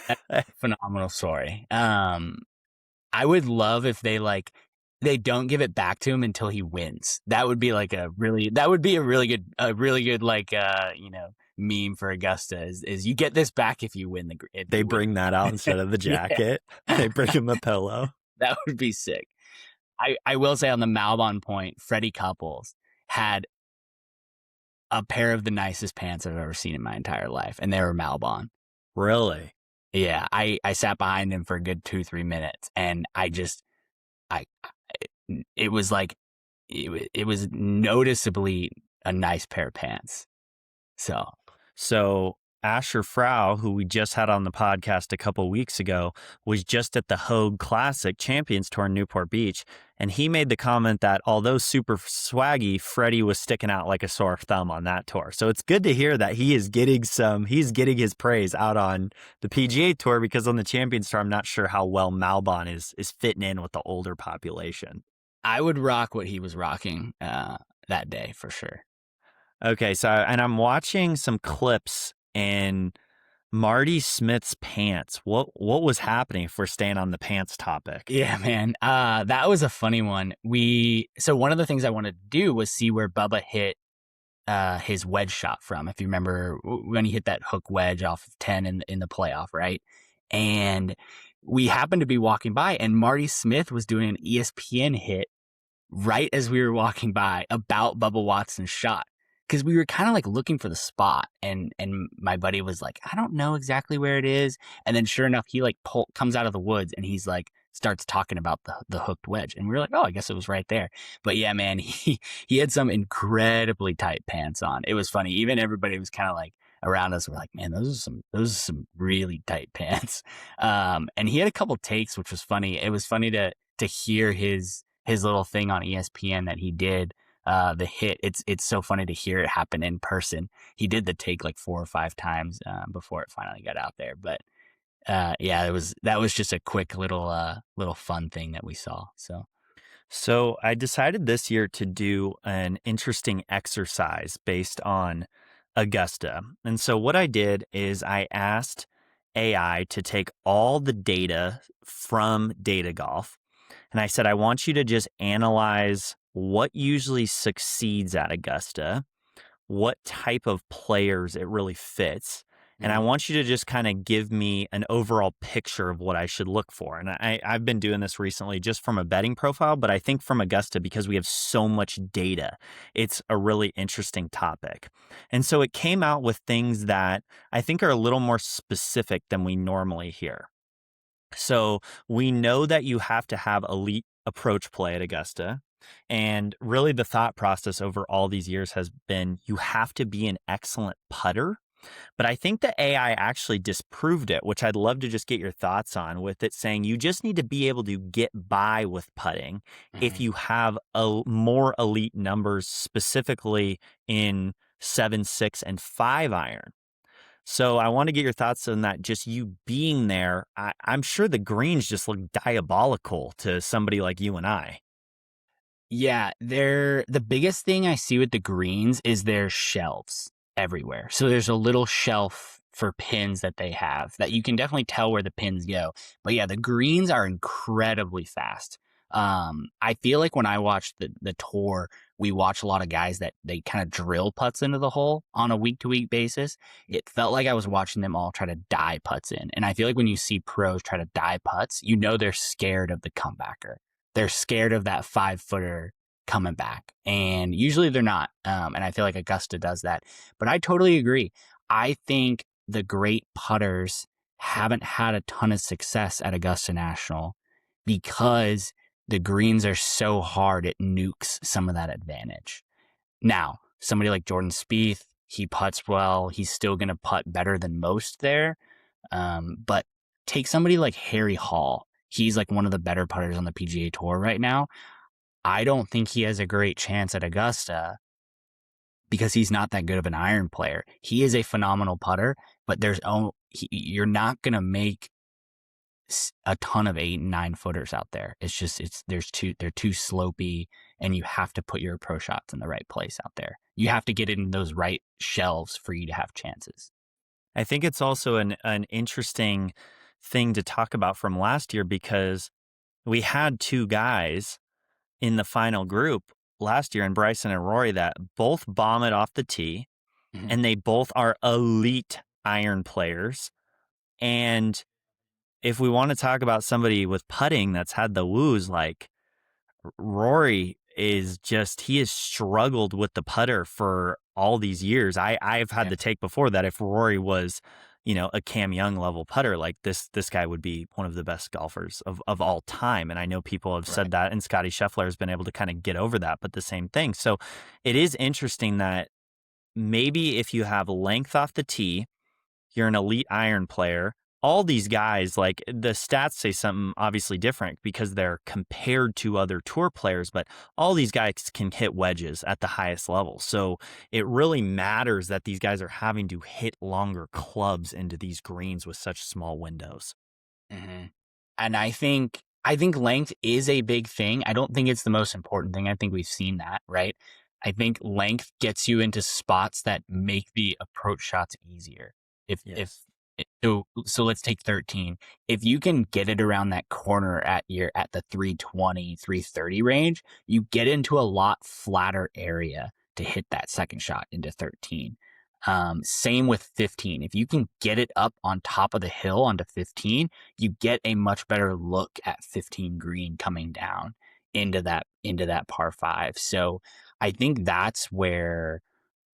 Speaker 4: That's a phenomenal story. I would love if they don't give it back to him until he wins. That would be a really good meme for Augusta is you get this back if you win
Speaker 1: They bring that out instead of the jacket. Yeah. They bring him a pillow.
Speaker 4: That would be sick. I will say on the Malbon point, Freddie Couples had a pair of the nicest pants I've ever seen in my entire life, and they were Malbon.
Speaker 1: Really?
Speaker 4: Yeah, I sat behind him for a good 2-3 minutes, and it was noticeably a nice pair of pants. So
Speaker 1: Asher Frau, who we just had on the podcast a couple weeks ago, was just at the Hogue Classic Champions Tour in Newport Beach. And he made the comment that although super swaggy, Freddie was sticking out like a sore thumb on that tour. So it's good to hear that he's getting his praise out on the PGA Tour, because on the Champions Tour, I'm not sure how well Malbon is fitting in with the older population.
Speaker 4: I would rock what he was rocking that day for sure.
Speaker 1: Okay, so and I'm watching some clips in Marty Smith's pants. What was happening if we're staying on the pants topic?
Speaker 4: Yeah, man. That was a funny one. So one of the things I wanted to do was see where Bubba hit his wedge shot from. If you remember when he hit that hook wedge off of 10 in the playoff, right? And we happened to be walking by, and Marty Smith was doing an ESPN hit right as we were walking by about Bubba Watson's shot. Because we were kind of like looking for the spot, and my buddy was like, I don't know exactly where it is. And then sure enough, he like comes out of the woods, and he's like starts talking about the hooked wedge, and we were like, oh, I guess it was right there. But yeah, man, he had some incredibly tight pants on. It was funny. Even everybody was kind of like around us were like, man, those are some really tight pants. And he had a couple takes, which was funny. It was funny to hear his little thing on ESPN that he did. The hit, it's so funny to hear it happen in person. He did the take like 4 or 5 times before it finally got out there. But yeah, that was just a quick little fun thing that we saw.
Speaker 1: So I decided this year to do an interesting exercise based on Augusta. And so what I did is I asked AI to take all the data from Data Golf, and I said, I want you to just analyze what usually succeeds at Augusta, what type of players it really fits. And I want you to just kind of give me an overall picture of what I should look for. And I've been doing this recently just from a betting profile, but I think from Augusta, because we have so much data, it's a really interesting topic. And so it came out with things that I think are a little more specific than we normally hear. So we know that you have to have elite approach play at Augusta. And really the thought process over all these years has been you have to be an excellent putter. But I think the AI actually disproved it, which I'd love to just get your thoughts on, with it saying you just need to be able to get by with putting if you have more elite numbers, specifically in 7, 6, and 5 iron. So I want to get your thoughts on that. Just you being there, I'm sure the greens just look diabolical to somebody like you and I.
Speaker 4: Yeah, the biggest thing I see with the greens is their shelves everywhere. So there's a little shelf for pins that they have that you can definitely tell where the pins go. But yeah, the greens are incredibly fast. I feel like when I watch the tour, we watch a lot of guys that they kind of drill putts into the hole on a week-to-week basis. It felt like I was watching them all try to die putts in. And I feel like when you see pros try to die putts, you know they're scared of the comebacker. They're scared of that 5-footer coming back. And usually they're not. And I feel like Augusta does that. But I totally agree. I think the great putters haven't had a ton of success at Augusta National because the greens are so hard, it nukes some of that advantage. Now, somebody like Jordan Spieth, he putts well. He's still going to putt better than most there. But take somebody like Harry Hall. He's like one of the better putters on the PGA Tour right now. I don't think he has a great chance at Augusta because he's not that good of an iron player. He is a phenomenal putter, but you're not going to make a ton of 8 and 9 footers out there. They're too slopey, and you have to put your approach shots in the right place out there. You have to get in those right shelves for you to have chances.
Speaker 1: I think it's also an interesting thing to talk about from last year, because we had 2 guys in the final group last year, in Bryson and Rory, that both bomb it off the tee, and they both are elite iron players. And if we want to talk about somebody with putting that's had the woos, like Rory he has struggled with the putter for all these years. I've had the take before that if Rory was, a Cam Young level putter, like this guy would be one of the best golfers of all time. And I know people have said that, and Scotty Scheffler has been able to kind of get over that, but the same thing. So it is interesting that maybe if you have length off the tee you're an elite iron player. All these guys, like the stats say something obviously different because they're compared to other tour players, but all these guys can hit wedges at the highest level. So it really matters that these guys are having to hit longer clubs into these greens with such small windows.
Speaker 4: Mm-hmm. And I think length is a big thing. I don't think it's the most important thing. I think we've seen that, right? I think length gets you into spots that make the approach shots easier.
Speaker 1: Yes.
Speaker 4: So let's take 13. If you can get it around that corner at the 320, 330 range, you get into a lot flatter area to hit that second shot into 13. Same with 15. If you can get it up on top of the hill onto 15, you get a much better look at 15 green coming down into that par 5. So I think that's where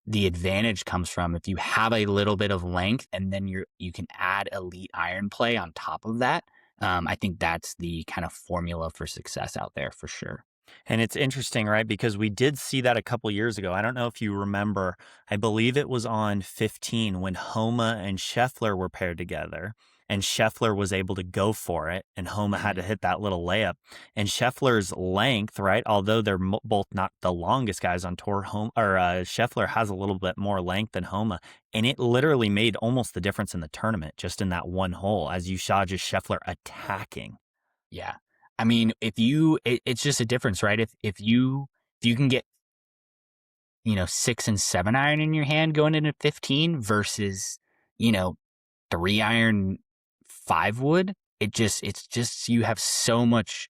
Speaker 4: the advantage comes from. If you have a little bit of length and then you can add elite iron play on top of that, I think that's the kind of formula for success out there for sure.
Speaker 1: And it's interesting, right? Because we did see that a couple years ago. I don't know if you remember. I believe it was on 15 when Homa and Scheffler were paired together, and Scheffler was able to go for it, and Homa had to hit that little layup. And Scheffler's length, right? Although they're both not the longest guys on tour, Scheffler has a little bit more length than Homa, and it literally made almost the difference in the tournament just in that one hole as you saw just Scheffler attacking.
Speaker 4: Yeah. I mean, it's just a difference, right? If you can get, 6 and 7 iron in your hand going into 15 versus, 3 iron 5 wood, it's just you have such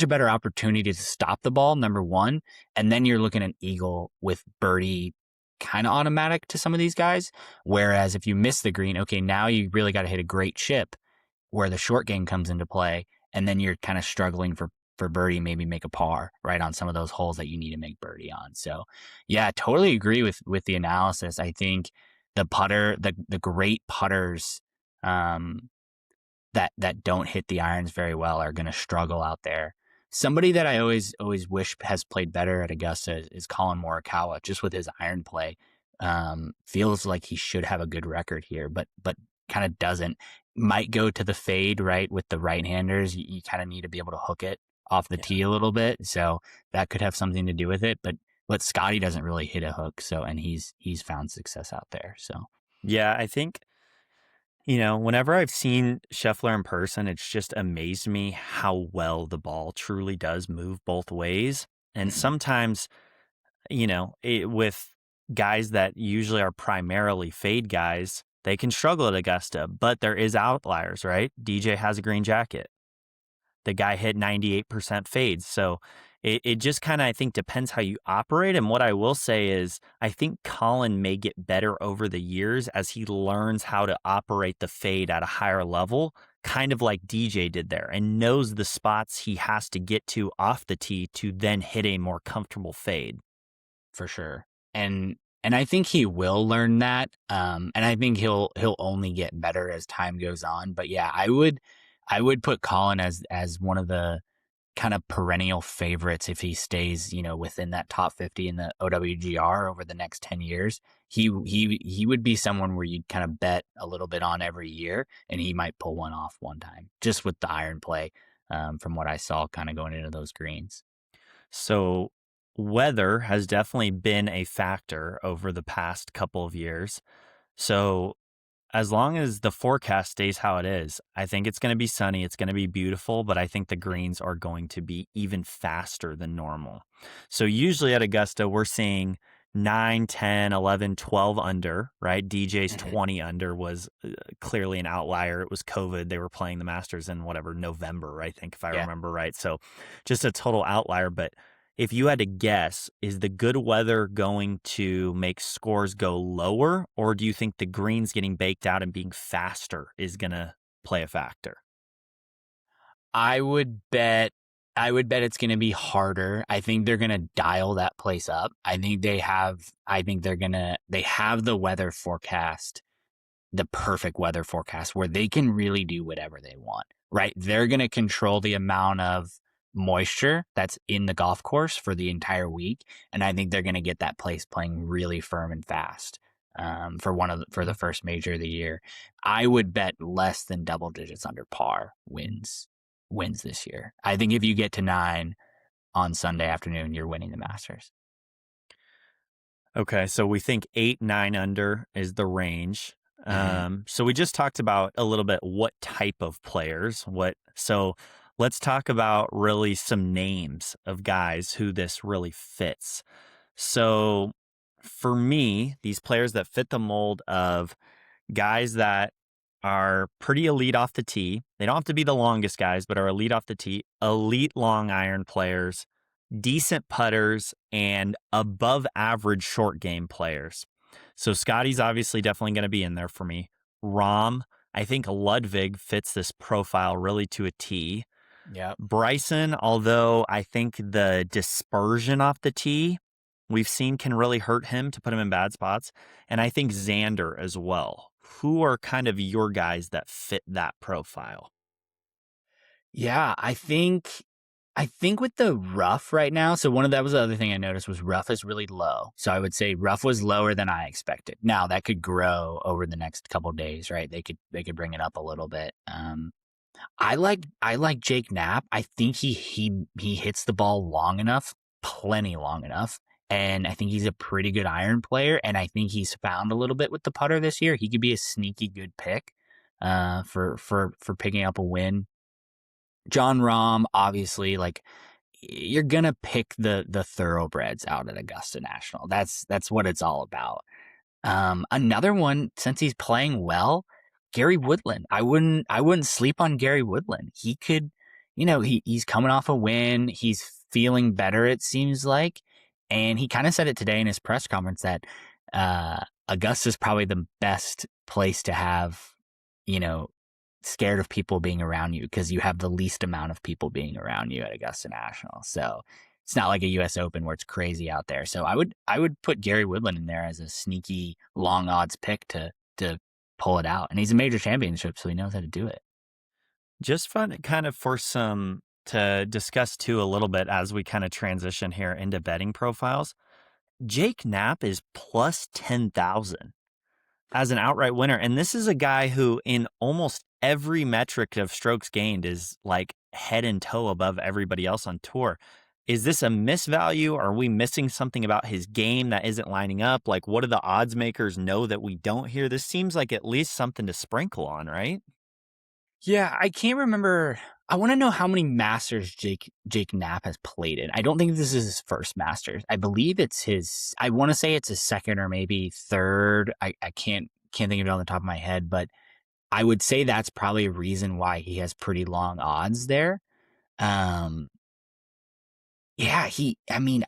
Speaker 4: a better opportunity to stop the ball, number one, and then you're looking at eagle with birdie kind of automatic to some of these guys. Whereas if you miss the green, okay, now you really got to hit a great chip where the short game comes into play, and then you're kind of struggling for birdie, maybe make a par right on some of those holes that you need to make birdie on. So yeah, totally agree with the analysis. I think the great putters that don't hit the irons very well are going to struggle out there. Somebody that I always wish has played better at Augusta is Colin Morikawa, just with his iron play. Feels like he should have a good record here, but kind of doesn't. Might go to the fade, right? With the right-handers, you kind of need to be able to hook it off the tee a little bit. So that could have something to do with it. But Scotty doesn't really hit a hook. So, and he's found success out there. So,
Speaker 1: Yeah, I think, whenever I've seen Scheffler in person, it's just amazed me how well the ball truly does move both ways. And sometimes, with guys that usually are primarily fade guys, they can struggle at Augusta, but there is outliers, right? DJ has a green jacket. The guy hit 98% fades. So it just kind of, I think, depends how you operate. And what I will say is I think Colin may get better over the years as he learns how to operate the fade at a higher level, kind of like DJ did there, and knows the spots he has to get to off the tee to then hit a more comfortable fade.
Speaker 4: For sure. And I think he will learn that. And I think he'll only get better as time goes on. But yeah, I would put Colin as one of the kind of perennial favorites if he stays, within that top 50 in the OWGR over the next 10 years. He would be someone where you'd kind of bet a little bit on every year, and he might pull one off one time just with the iron play, from what I saw kind of going into those greens.
Speaker 1: So weather has definitely been a factor over the past couple of years. So as long as the forecast stays how it is, I think it's going to be sunny. It's going to be beautiful, but I think the greens are going to be even faster than normal. So usually at Augusta, we're seeing 9, 10, 11, 12 under, right? DJ's 20 under was clearly an outlier. It was COVID. They were playing the Masters in November, I think, if I remember right. So just a total outlier. But if you had to guess, is the good weather going to make scores go lower, or do you think the greens getting baked out and being faster is going to play a factor?
Speaker 4: I would bet it's going to be harder. I think they're going to dial that place up. I think they have the weather forecast, the perfect weather forecast where they can really do whatever they want, right? They're going to control the amount of moisture that's in the golf course for the entire week. And I think they're going to get that place playing really firm and fast. for the first major of the year. I would bet less than double digits under par wins this year. I think if you get to 9 on Sunday afternoon, you're winning the Masters.
Speaker 1: Okay, so we think 8, 9 under is the range. So we just talked about a little bit what type of players. So let's talk about really some names of guys who this really fits. So for me, these players that fit the mold of guys that are pretty elite off the tee. They don't have to be the longest guys, but are elite off the tee. Elite long iron players, decent putters, and above average short game players. So Scotty's obviously definitely going to be in there for me. Rahm, I think Ludwig fits this profile really to a T.
Speaker 4: Yeah.
Speaker 1: Bryson, although I think the dispersion off the tee we've seen can really hurt him to put him in bad spots. And I think Xander as well. Who are kind of your guys that fit that profile?
Speaker 4: Yeah, I think with the rough right now, so that was the other thing I noticed was rough is really low. So I would say rough was lower than I expected. Now that could grow over the next couple of days, right? They could bring it up a little bit. I like Jake Knapp. I think he hits the ball long enough, plenty long enough. And I think he's a pretty good iron player. And I think he's found a little bit with the putter this year. He could be a sneaky good pick for picking up a win. John Rahm, obviously, like you're gonna pick the thoroughbreds out at Augusta National. That's what it's all about. Another one, since he's playing well, Gary Woodland. I wouldn't sleep on Gary Woodland. He could, he's coming off a win. He's feeling better, it seems like. And he kind of said it today in his press conference that Augusta's probably the best place to have, scared of people being around you because you have the least amount of people being around you at Augusta National. So it's not like a U.S. Open where it's crazy out there. So I would put Gary Woodland in there as a sneaky long odds pick to pull it out. And he's a major championship, so he knows how to do it.
Speaker 1: Just fun kind of for some to discuss too a little bit as we kind of transition here into betting profiles. Jake Knapp is plus 10,000 as an outright winner. And this is a guy who in almost every metric of strokes gained is like head and toe above everybody else on tour. Is this a misvalue? Are we missing something about his game that isn't lining up? Like, what do the odds makers know that we don't hear? This seems like at least something to sprinkle on, right?
Speaker 4: Yeah, I can't remember. I want to know how many Masters Jake Knapp has played in. I don't think this is his first Masters. I believe it's his. I want to say it's his second or maybe third. I can't think of it on the top of my head, but I would say that's probably a reason why he has pretty long odds there. Yeah,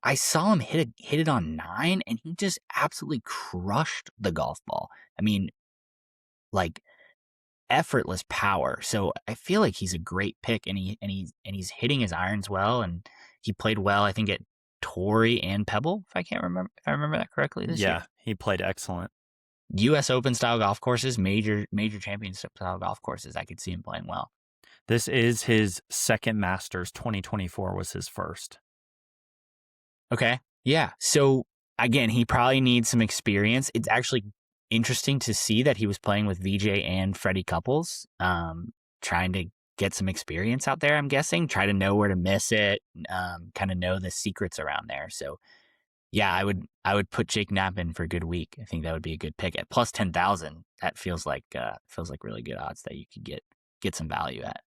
Speaker 4: I saw him hit it on 9 and he just absolutely crushed the golf ball. I mean, like effortless power. So I feel like he's a great pick and he's hitting his irons well and he played well, I think at Torrey and Pebble, if I remember that correctly this year.
Speaker 1: Yeah, he played excellent.
Speaker 4: US Open style golf courses, major championship style golf courses, I could see him playing well.
Speaker 1: This is his second Masters. 2024 was his first.
Speaker 4: Okay. Yeah. So again, he probably needs some experience. It's actually interesting to see that he was playing with VJ and Freddie Couples, trying to get some experience out there, I'm guessing, try to know where to miss it, kind of know the secrets around there. So yeah, I would put Jake Knapp in for a good week. I think that would be a good pick at plus 10,000. That feels like really good odds that you could get some value at.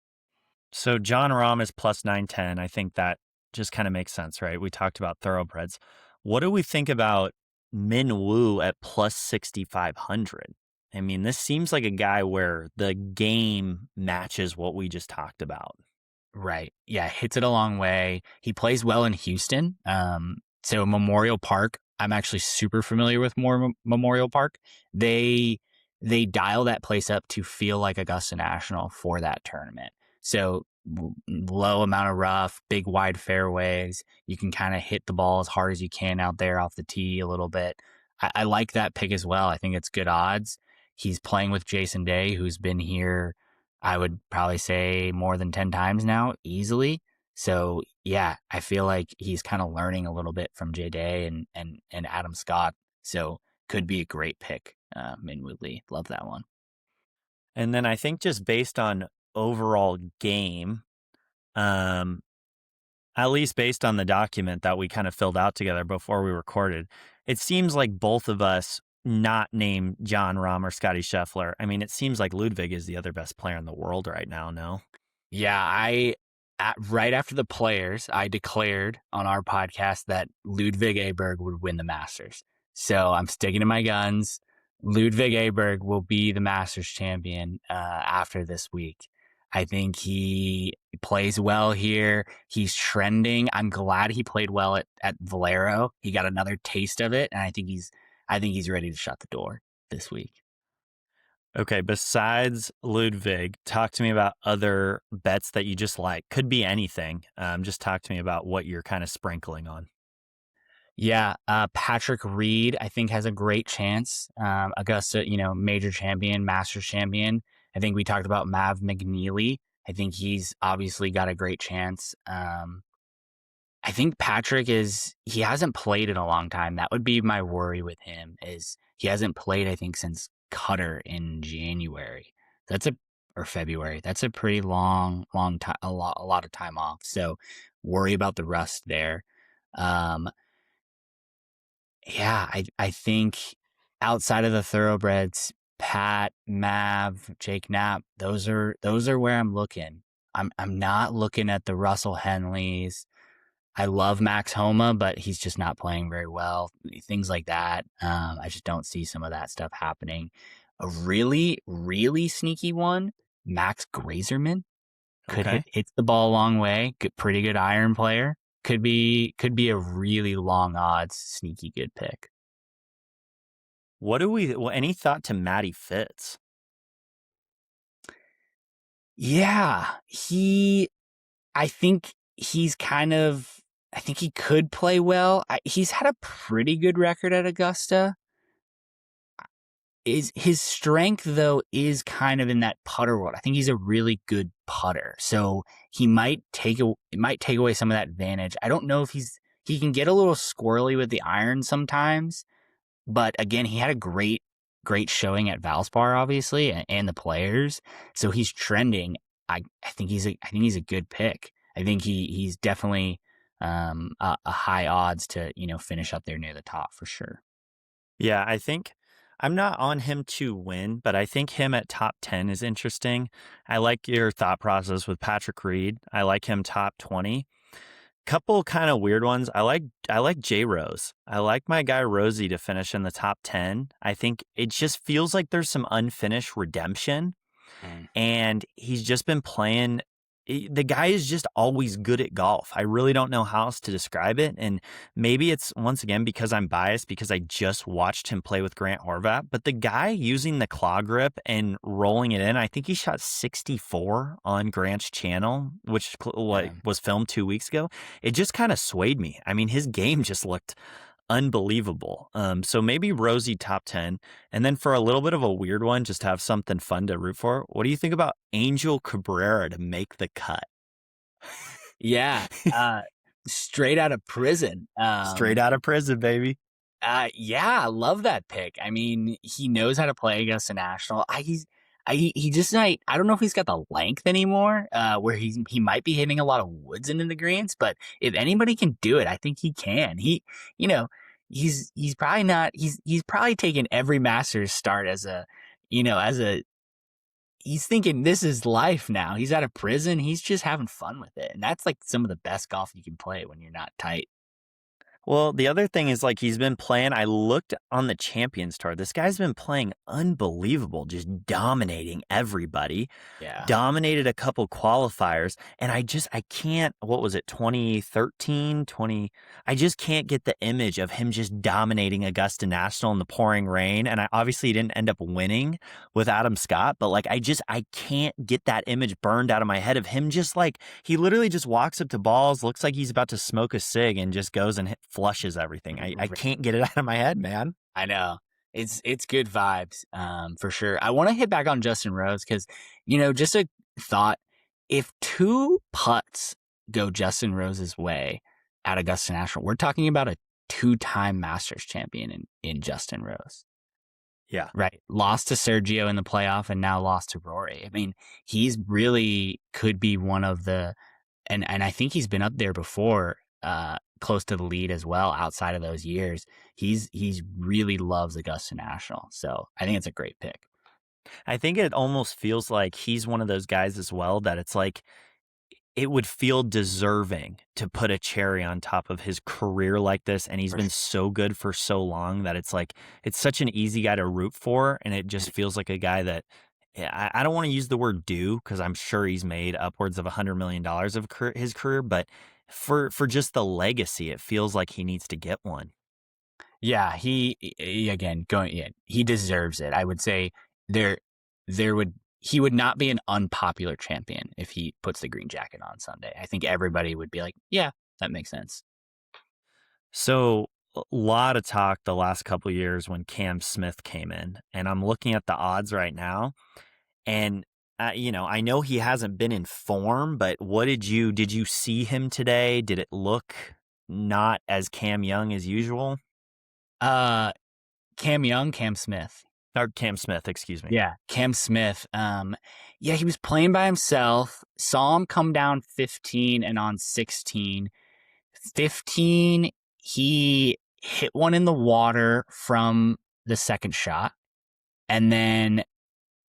Speaker 1: So John Rahm is plus 910. I think that just kind of makes sense, right? We talked about thoroughbreds. What do we think about Min Woo at plus 6,500? I mean, this seems like a guy where the game matches what we just talked about.
Speaker 4: Right. Yeah, hits it a long way. He plays well in Houston. So Memorial Park, I'm actually super familiar with Memorial Park. They dial that place up to feel like Augusta National for that tournament. So low amount of rough, big wide fairways. You can kind of hit the ball as hard as you can out there off the tee a little bit. I like that pick as well. I think it's good odds. He's playing with Jason Day, who's been here, I would probably say more than 10 times now, easily. So yeah, I feel like he's kind of learning a little bit from Jay Day and Adam Scott. So could be a great pick. In Woodley, love that one.
Speaker 1: And then I think just based on overall game, at least based on the document that we kind of filled out together before we recorded, it seems like both of us not named John Rahm or Scotty Scheffler. I mean, it seems like Ludwig is the other best player in the world right now, no?
Speaker 4: Yeah, right after the Players, I declared on our podcast that Ludwig Aberg would win the Masters. So I'm sticking to my guns. Ludwig Aberg will be the Masters champion after this week. I think he plays well here. He's trending. I'm glad he played well at Valero. He got another taste of it, and I think he's ready to shut the door this week.
Speaker 1: Okay, besides Ludwig, talk to me about other bets that you just like. Could be anything. Just talk to me about what you're kind of sprinkling on.
Speaker 4: Yeah, Patrick Reed, I think, has a great chance. Augusta, major champion, Masters champion. I think we talked about Mav McNeely. I think he's obviously got a great chance. I think Patrick he hasn't played in a long time. That would be my worry with him, is he hasn't played, I think, since Qatar in January. Or February. That's a pretty long time, a lot of time off. So worry about the rust there. Yeah, I think outside of the thoroughbreds, Pat, Mav, Jake Knapp, those are where I'm looking. I'm not looking at the Russell Henleys. I love Max Homa, but he's just not playing very well. Things like that. I just don't see some of that stuff happening. A really, really sneaky one, Max Grazerman hits the ball a long way. Pretty good iron player. Could be a really long odds sneaky good pick.
Speaker 1: Any thought to Matty Fitz?
Speaker 4: Yeah, I think he could play well. He's had a pretty good record at Augusta. His strength, though, is kind of in that putter world. I think he's a really good putter, so it might take away some of that advantage. I don't know if he can get a little squirrely with the iron sometimes, but again, he had a great showing at Valspar, obviously, and the Players, so he's trending. I think he's a good pick. I think he's definitely a high odds to finish up there near the top for sure.
Speaker 1: Yeah, I think I'm not on him to win, but I think him at top 10 is interesting. I like your thought process with Patrick Reed. I like him top 20. Couple kind of weird ones. I like J Rose. I like my guy Rosie to finish in the top 10. I think it just feels like there's some unfinished redemption, and he's just been playing. The guy is just always good at golf. I really don't know how else to describe it. And maybe it's, once again, because I'm biased because I just watched him play with Grant Horvat. But the guy using the claw grip and rolling it in, I think he shot 64 on Grant's channel, which was filmed 2 weeks ago. It just kind of swayed me. I mean, his game just looked unbelievable. So maybe Rosie top 10. And then for a little bit of a weird one, just to have something fun to root for, what do you think about Angel Cabrera to make the cut?
Speaker 4: Yeah. Straight out of prison.
Speaker 1: Straight out of prison, baby.
Speaker 4: Yeah, I love that pick. I mean, he knows how to play Augusta National. He just I don't know if he's got the length anymore, where he might be hitting a lot of woods into the greens, but if anybody can do it, I think he can. He's probably not, he's probably taken every Masters start as he's thinking this is life now. He's out of prison. He's just having fun with it. And that's like some of the best golf you can play when you're not tight.
Speaker 1: Well, the other thing is, like, he's been playing. I looked on the Champions Tour. This guy's been playing unbelievable, just dominating everybody.
Speaker 4: Yeah.
Speaker 1: Dominated a couple qualifiers. And I can't, what was it, 2013, I just can't get the image of him just dominating Augusta National in the pouring rain. And I obviously didn't end up winning with Adam Scott, but like, I can't get that image burned out of my head of him just like, he literally just walks up to balls, looks like he's about to smoke a cig and just goes and flushes everything. I can't get it out of my head, man.
Speaker 4: I know. It's good vibes, for sure. I want to hit back on Justin Rose because, just a thought, if 2 putts go Justin Rose's way at Augusta National, we're talking about a two-time Masters champion in Justin Rose.
Speaker 1: Yeah.
Speaker 4: Right. Lost to Sergio in the playoff and now lost to Rory. I mean, he's really could be one of the, and I think he's been up there before, close to the lead as well outside of those years. He's really loves Augusta National. So I think it's a great pick.
Speaker 1: I think it almost feels like he's one of those guys as well that it's like it would feel deserving to put a cherry on top of his career like this. And he's been so good for so long that it's like, it's such an easy guy to root for. And it just feels like a guy that, I don't want to use the word due because I'm sure he's made upwards of $100 million of his career, but for just the legacy, it feels like he needs to get one.
Speaker 4: Yeah, he deserves it. I would say he would not be an unpopular champion if he puts the green jacket on Sunday. I think everybody would be like, yeah, that makes sense.
Speaker 1: So a lot of talk the last couple of years when Cam Smith came in, and I'm looking at the odds right now, and I know he hasn't been in form, but did you see him today? Did it look not as Cam Young as usual?
Speaker 4: Cam Smith.
Speaker 1: Or Cam Smith, excuse me.
Speaker 4: Yeah, Cam Smith. He was playing by himself. Saw him come down 15 and on 16. 15, he hit one in the water from the second shot and then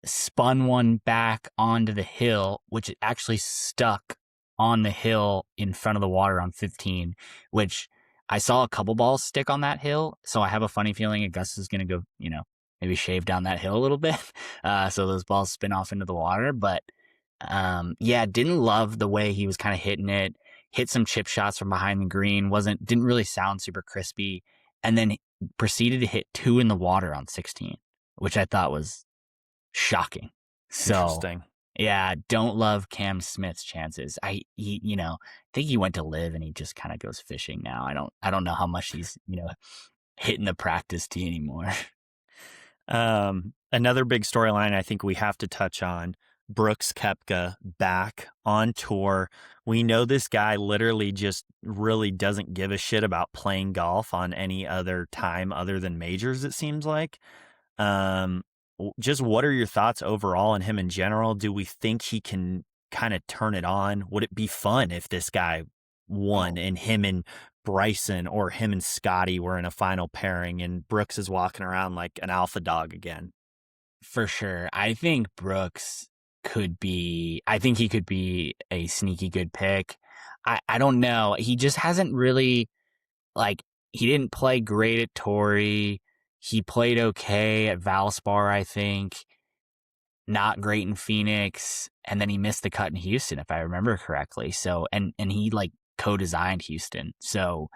Speaker 4: spun one back onto the hill, which actually stuck on the hill in front of the water on 15, which I saw a couple balls stick on that hill. So I have a funny feeling Augusta's going to go, maybe shave down that hill a little bit. So those balls spin off into the water. But didn't love the way he was kind of hitting it. Hit some chip shots from behind the green. Didn't really sound super crispy. And then proceeded to hit 2 in the water on 16, which I thought was shocking. So,
Speaker 1: interesting.
Speaker 4: Yeah, don't love Cam Smith's chances. I think he went to live and he just kind of goes fishing now. I don't know how much he's, hitting the practice tee anymore.
Speaker 1: Another big storyline I think we have to touch on, Brooks Koepka back on tour. We know this guy literally just really doesn't give a shit about playing golf on any other time other than majors, it seems like. Just what are your thoughts overall on him in general? Do we think he can kind of turn it on? Would it be fun if this guy won and him and Bryson or him and Scotty were in a final pairing and Brooks is walking around like an alpha dog again?
Speaker 4: For sure. I think Brooks he could be a sneaky good pick. I don't know. He just hasn't really, he didn't play great at Torrey. He played okay at Valspar, I think. Not great in Phoenix. And then he missed the cut in Houston, if I remember correctly. So, and he co-designed Houston. So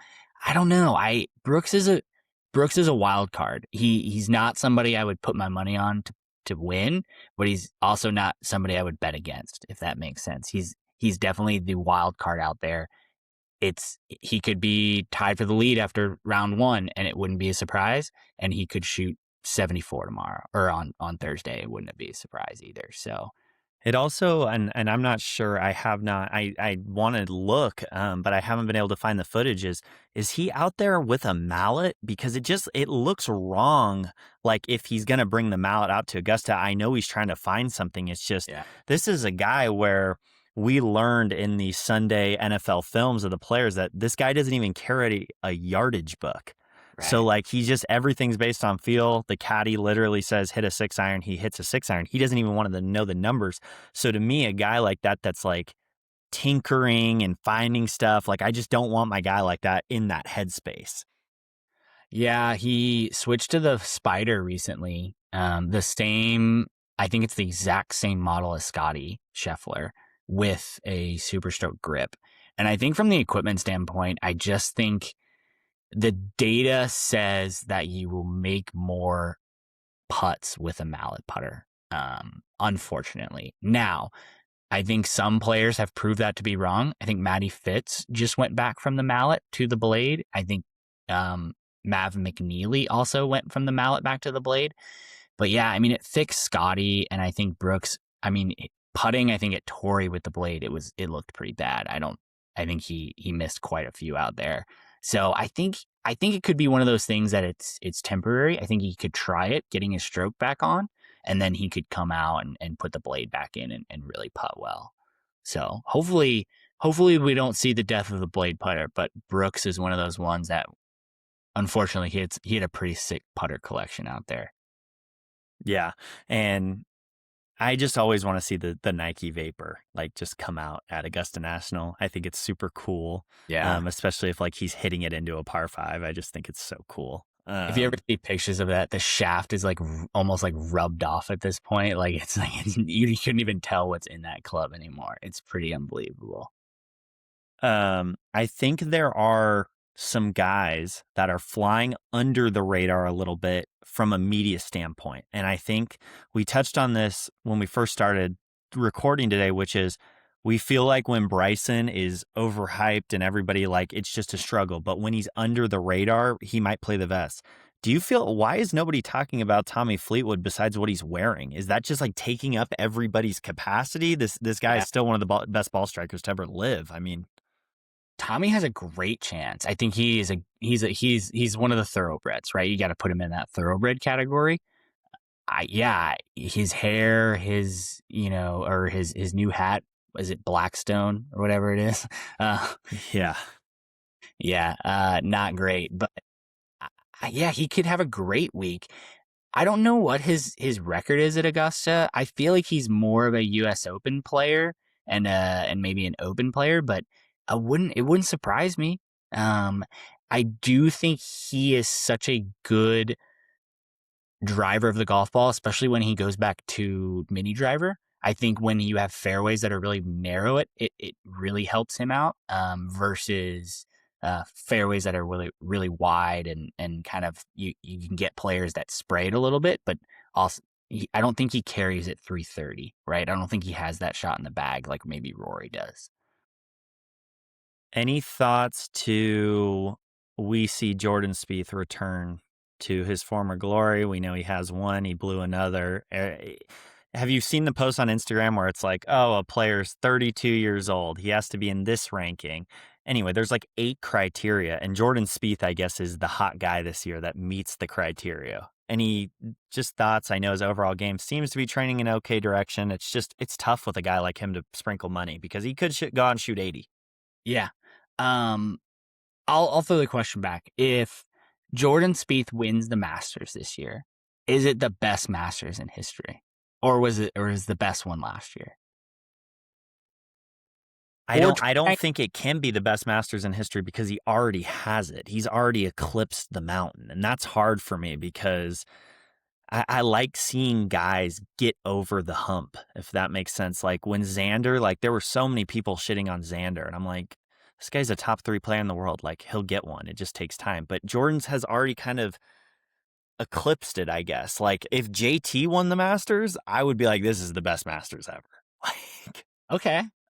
Speaker 4: I don't know. Brooks is a wild card. He's not somebody I would put my money on to win, but he's also not somebody I would bet against, if that makes sense. He's definitely the wild card out there. He could be tied for the lead after round 1 and it wouldn't be a surprise, and he could shoot 74 tomorrow or on Thursday. It wouldn't be a surprise either. So
Speaker 1: it also, and I'm not sure, I want to look, but I haven't been able to find the footage. Is he out there with a mallet? Because it looks wrong. Like if he's going to bring the mallet out to Augusta, I know he's trying to find something. It's just, This is a guy where we learned in the Sunday NFL films of the players that this guy doesn't even carry a yardage book. Right. So everything's based on feel. The caddy literally says hit a 6-iron. He hits a 6-iron. He doesn't even want to know the numbers. So to me, a guy like that's like tinkering and finding stuff, I just don't want my guy like that in that headspace.
Speaker 4: Yeah, he switched to the Spider recently. I think it's the exact same model as Scotty Scheffler with a Super Stroke grip. And I think from the equipment standpoint, I just think the data says that you will make more putts with a mallet putter, unfortunately. Now, I think some players have proved that to be wrong. I think Matty Fitz just went back from the mallet to the blade. I think Mav McNeely also went from the mallet back to the blade. But yeah, I mean, it fixed Scotty, and I think Brooks, putting, I think at Torrey with the blade, it looked pretty bad. I think he missed quite a few out there. So I think I think it could be one of those things that it's temporary. I think he could try it, getting his stroke back on, and then he could come out and put the blade back in and really putt well. So hopefully we don't see the death of the blade putter, but Brooks is one of those ones that unfortunately he had a pretty sick putter collection out there.
Speaker 1: Yeah. And I just always want to see the Nike Vapor like just come out at Augusta National. I think it's super cool.
Speaker 4: Yeah.
Speaker 1: Especially if like he's hitting it into a par 5. I just think it's so cool.
Speaker 4: If you ever see pictures of that, the shaft is like almost like rubbed off at this point. Like it's like you couldn't even tell what's in that club anymore. It's pretty unbelievable.
Speaker 1: I think there are some guys that are flying under the radar a little bit from a media standpoint. And I think we touched on this when we first started recording today, which is we feel like when Bryson is overhyped and everybody like it's just a struggle, but when he's under the radar, he might play the vest. Do you feel, why is nobody talking about Tommy Fleetwood besides what he's wearing? Is that just like taking up everybody's capacity? This guy is still one of the best ball strikers to ever live. I mean,
Speaker 4: Tommy has a great chance. I think he's one of the thoroughbreds, right? You got to put him in that thoroughbred category. His hair, his or his new hat, is it Blackstone or whatever it is? Not great, but he could have a great week. I don't know what his record is at Augusta. I feel like he's more of a U.S. Open player and maybe an Open player, but it wouldn't surprise me. I do think he is such a good driver of the golf ball, especially when he goes back to mini driver. I think when you have fairways that are really narrow, it really helps him out versus fairways that are really, really wide and kind of you can get players that spray it a little bit, but also I don't think he carries it 330, right? I don't think he has that shot in the bag like maybe Rory does.
Speaker 1: any thoughts to we see Jordan Spieth return to his former glory? We know he has one, he blew another. Have you seen the post on Instagram where it's like, oh, a player's 32 years old, he has to be in this ranking? Anyway, there's like 8 criteria, and Jordan Spieth, I guess, is the hot guy this year that meets the criteria. Any just thoughts? I know his overall game seems to be trending in okay direction. It's tough with a guy like him to sprinkle money because he could go out and shoot 80.
Speaker 4: Yeah. I'll throw the question back. If Jordan Spieth wins the Masters this year, is it the best Masters in history? Or is the best one last year?
Speaker 1: I don't think it can be the best Masters in history because he already has it. He's already eclipsed the mountain. And that's hard for me because I like seeing guys get over the hump, if that makes sense. Like when Xander, like there were so many people shitting on Xander, and I'm like, this guy's a top 3 player in the world. Like he'll get one. It just takes time. But Jordan's has already kind of eclipsed it, I guess. Like if JT won the Masters, I would be like, this is the best Masters ever. Like,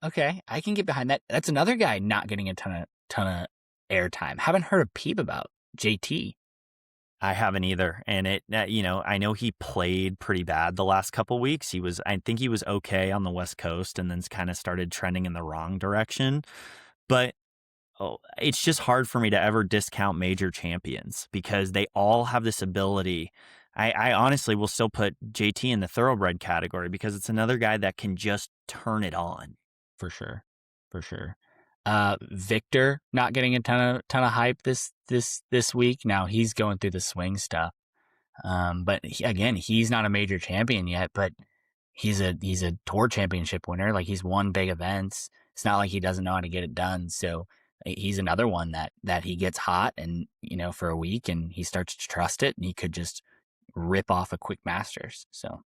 Speaker 4: Okay, I can get behind that. That's another guy not getting a ton of airtime. Haven't heard a peep about JT.
Speaker 1: I haven't either. And I know he played pretty bad the last couple weeks. I think he was okay on the West Coast and then kind of started trending in the wrong direction. But it's just hard for me to ever discount major champions because they all have this ability. I honestly will still put JT in the thoroughbred category because it's another guy that can just turn it on.
Speaker 4: For sure. Victor not getting a ton of hype this week. Now he's going through the swing stuff. But he's not a major champion yet, but he's a tour championship winner. Like he's won big events. It's not like he doesn't know how to get it done. So he's another one that he gets hot and, for a week and he starts to trust it and he could just rip off a quick Masters. So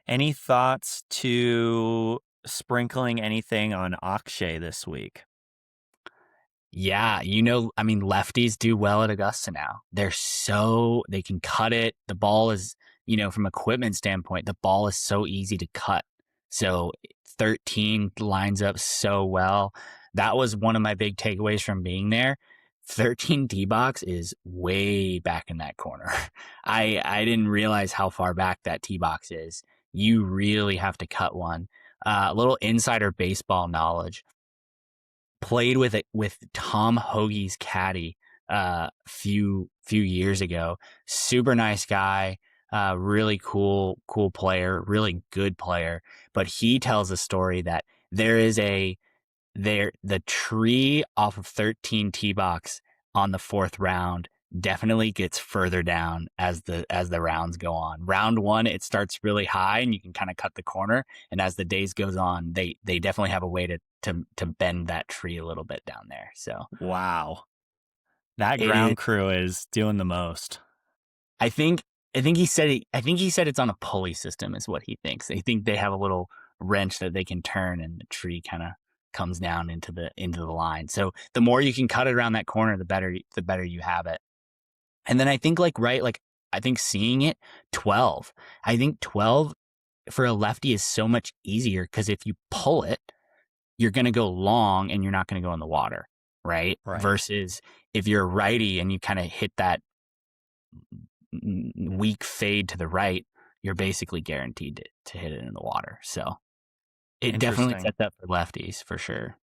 Speaker 1: any thoughts to sprinkling anything on Akshay this week?
Speaker 4: Yeah, lefties do well at Augusta now. They can cut it. The ball is, from equipment standpoint, the ball is so easy to cut. So 13 lines up so well. That was one of my big takeaways from being there. 13 tee box is way back in that corner. I didn't realize how far back that tee box is. You really have to cut one. A little insider baseball knowledge. Played with Tom Hoagie's caddy few years ago. Super nice guy, really cool player, really good player. But he tells a story that the tree off of 13 tee box on the fourth round definitely gets further down as the rounds go on. Round one, it starts really high and you can kind of cut the corner. And as the days goes on, they definitely have a way to bend that tree a little bit down there. So
Speaker 1: Wow. That
Speaker 4: it
Speaker 1: ground
Speaker 4: is,
Speaker 1: crew is doing the most.
Speaker 4: I think he said it's on a pulley system is what he thinks. I think they have a little wrench that they can turn and the tree kind of comes down into the line. So the more you can cut it around that corner, the better you have it. And then I think I think seeing it 12. I think 12 for a lefty is so much easier because if you pull it, you're going to go long and you're not going to go in the water, right?
Speaker 1: Right.
Speaker 4: Versus if you're a righty and you kind of hit that weak fade to the right, you're basically guaranteed to hit it in the water. So it definitely sets up for lefties for sure.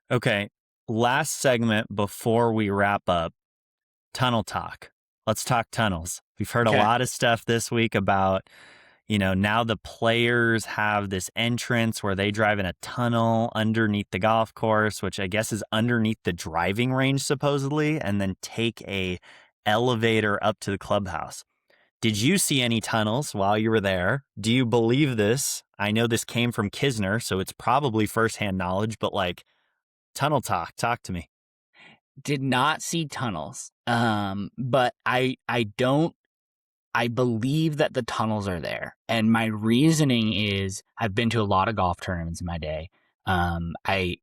Speaker 1: Okay. Last segment before we wrap up, tunnel talk. Let's talk tunnels. We've heard a lot of stuff this week about, now the players have this entrance where they drive in a tunnel underneath the golf course, which I guess is underneath the driving range supposedly, and then take a elevator up to the clubhouse. Did you see any tunnels while you were there? Do you believe this? I know this came from Kisner, so it's probably firsthand knowledge, but tunnel talk to me.
Speaker 4: Did not see tunnels. But I believe that the tunnels are there. And my reasoning is I've been to a lot of golf tournaments in my day. PGA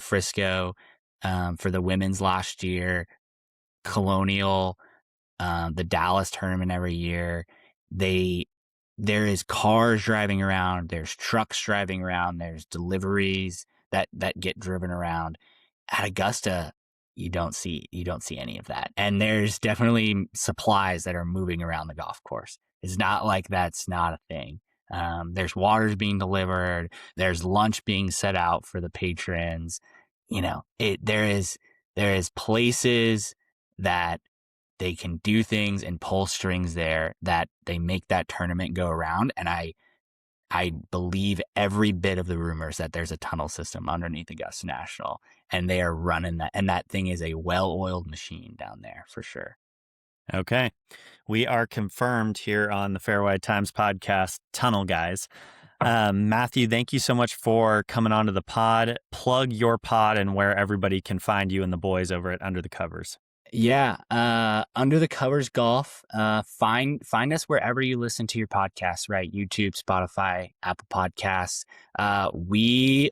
Speaker 4: Frisco, for the women's last year, Colonial, the Dallas tournament every year. There is cars driving around, there's trucks driving around, there's deliveries that get driven around. At Augusta, you don't see any of that. And there's definitely supplies that are moving around the golf course. It's not like that's not a thing. There's waters being delivered, there's lunch being set out for the patrons. There is places that they can do things and pull strings there that they make that tournament go around. And I believe every bit of the rumors that there's a tunnel system underneath Augusta National and they are running that. And that thing is a well-oiled machine down there for sure.
Speaker 1: Okay. We are confirmed here on the Fairway Times podcast, tunnel guys. Matthew, thank you so much for coming onto the pod. Plug your pod and where everybody can find you and the boys over at Under the Covers.
Speaker 4: Yeah. Under the Covers Golf. Find us wherever you listen to your podcasts, right? YouTube, Spotify, Apple Podcasts. We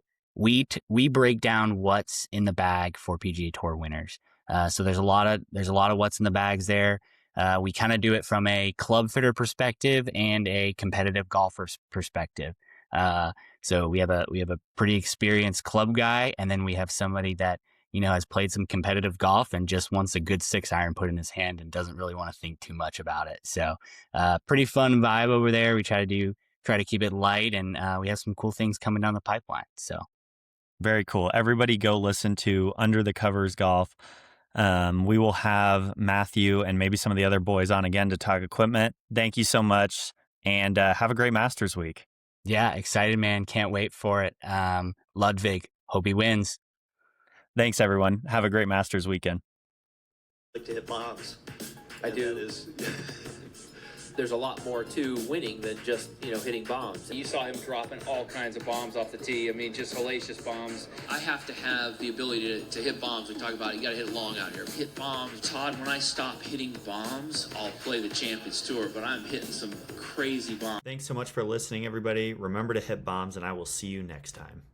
Speaker 4: break down what's in the bag for PGA Tour winners. So there's a lot of what's in the bags there. We kind of do it from a club fitter perspective and a competitive golfer's perspective. So we have a pretty experienced club guy, and then we have somebody that has played some competitive golf and just wants a good 6-iron put in his hand and doesn't really want to think too much about it. So, pretty fun vibe over there. We try to keep it light, and we have some cool things coming down the pipeline. So,
Speaker 1: very cool. Everybody go listen to Under the Covers Golf. We will have Matthew and maybe some of the other boys on again to talk equipment. Thank you so much, and have a great Masters week.
Speaker 4: Yeah, excited, man. Can't wait for it. Ludwig, hope he wins.
Speaker 1: Thanks, everyone. Have a great Masters weekend.
Speaker 5: I like to hit bombs.
Speaker 6: I do. There's a lot more to winning than just, hitting bombs.
Speaker 5: You saw him dropping all kinds of bombs off the tee. I mean, just hellacious bombs.
Speaker 6: I have to have the ability to hit bombs. We talk about it. You got to hit long out here. Hit bombs. Todd, when I stop hitting bombs, I'll play the Champions Tour, but I'm hitting some crazy bombs.
Speaker 1: Thanks so much for listening, everybody. Remember to hit bombs, and I will see you next time.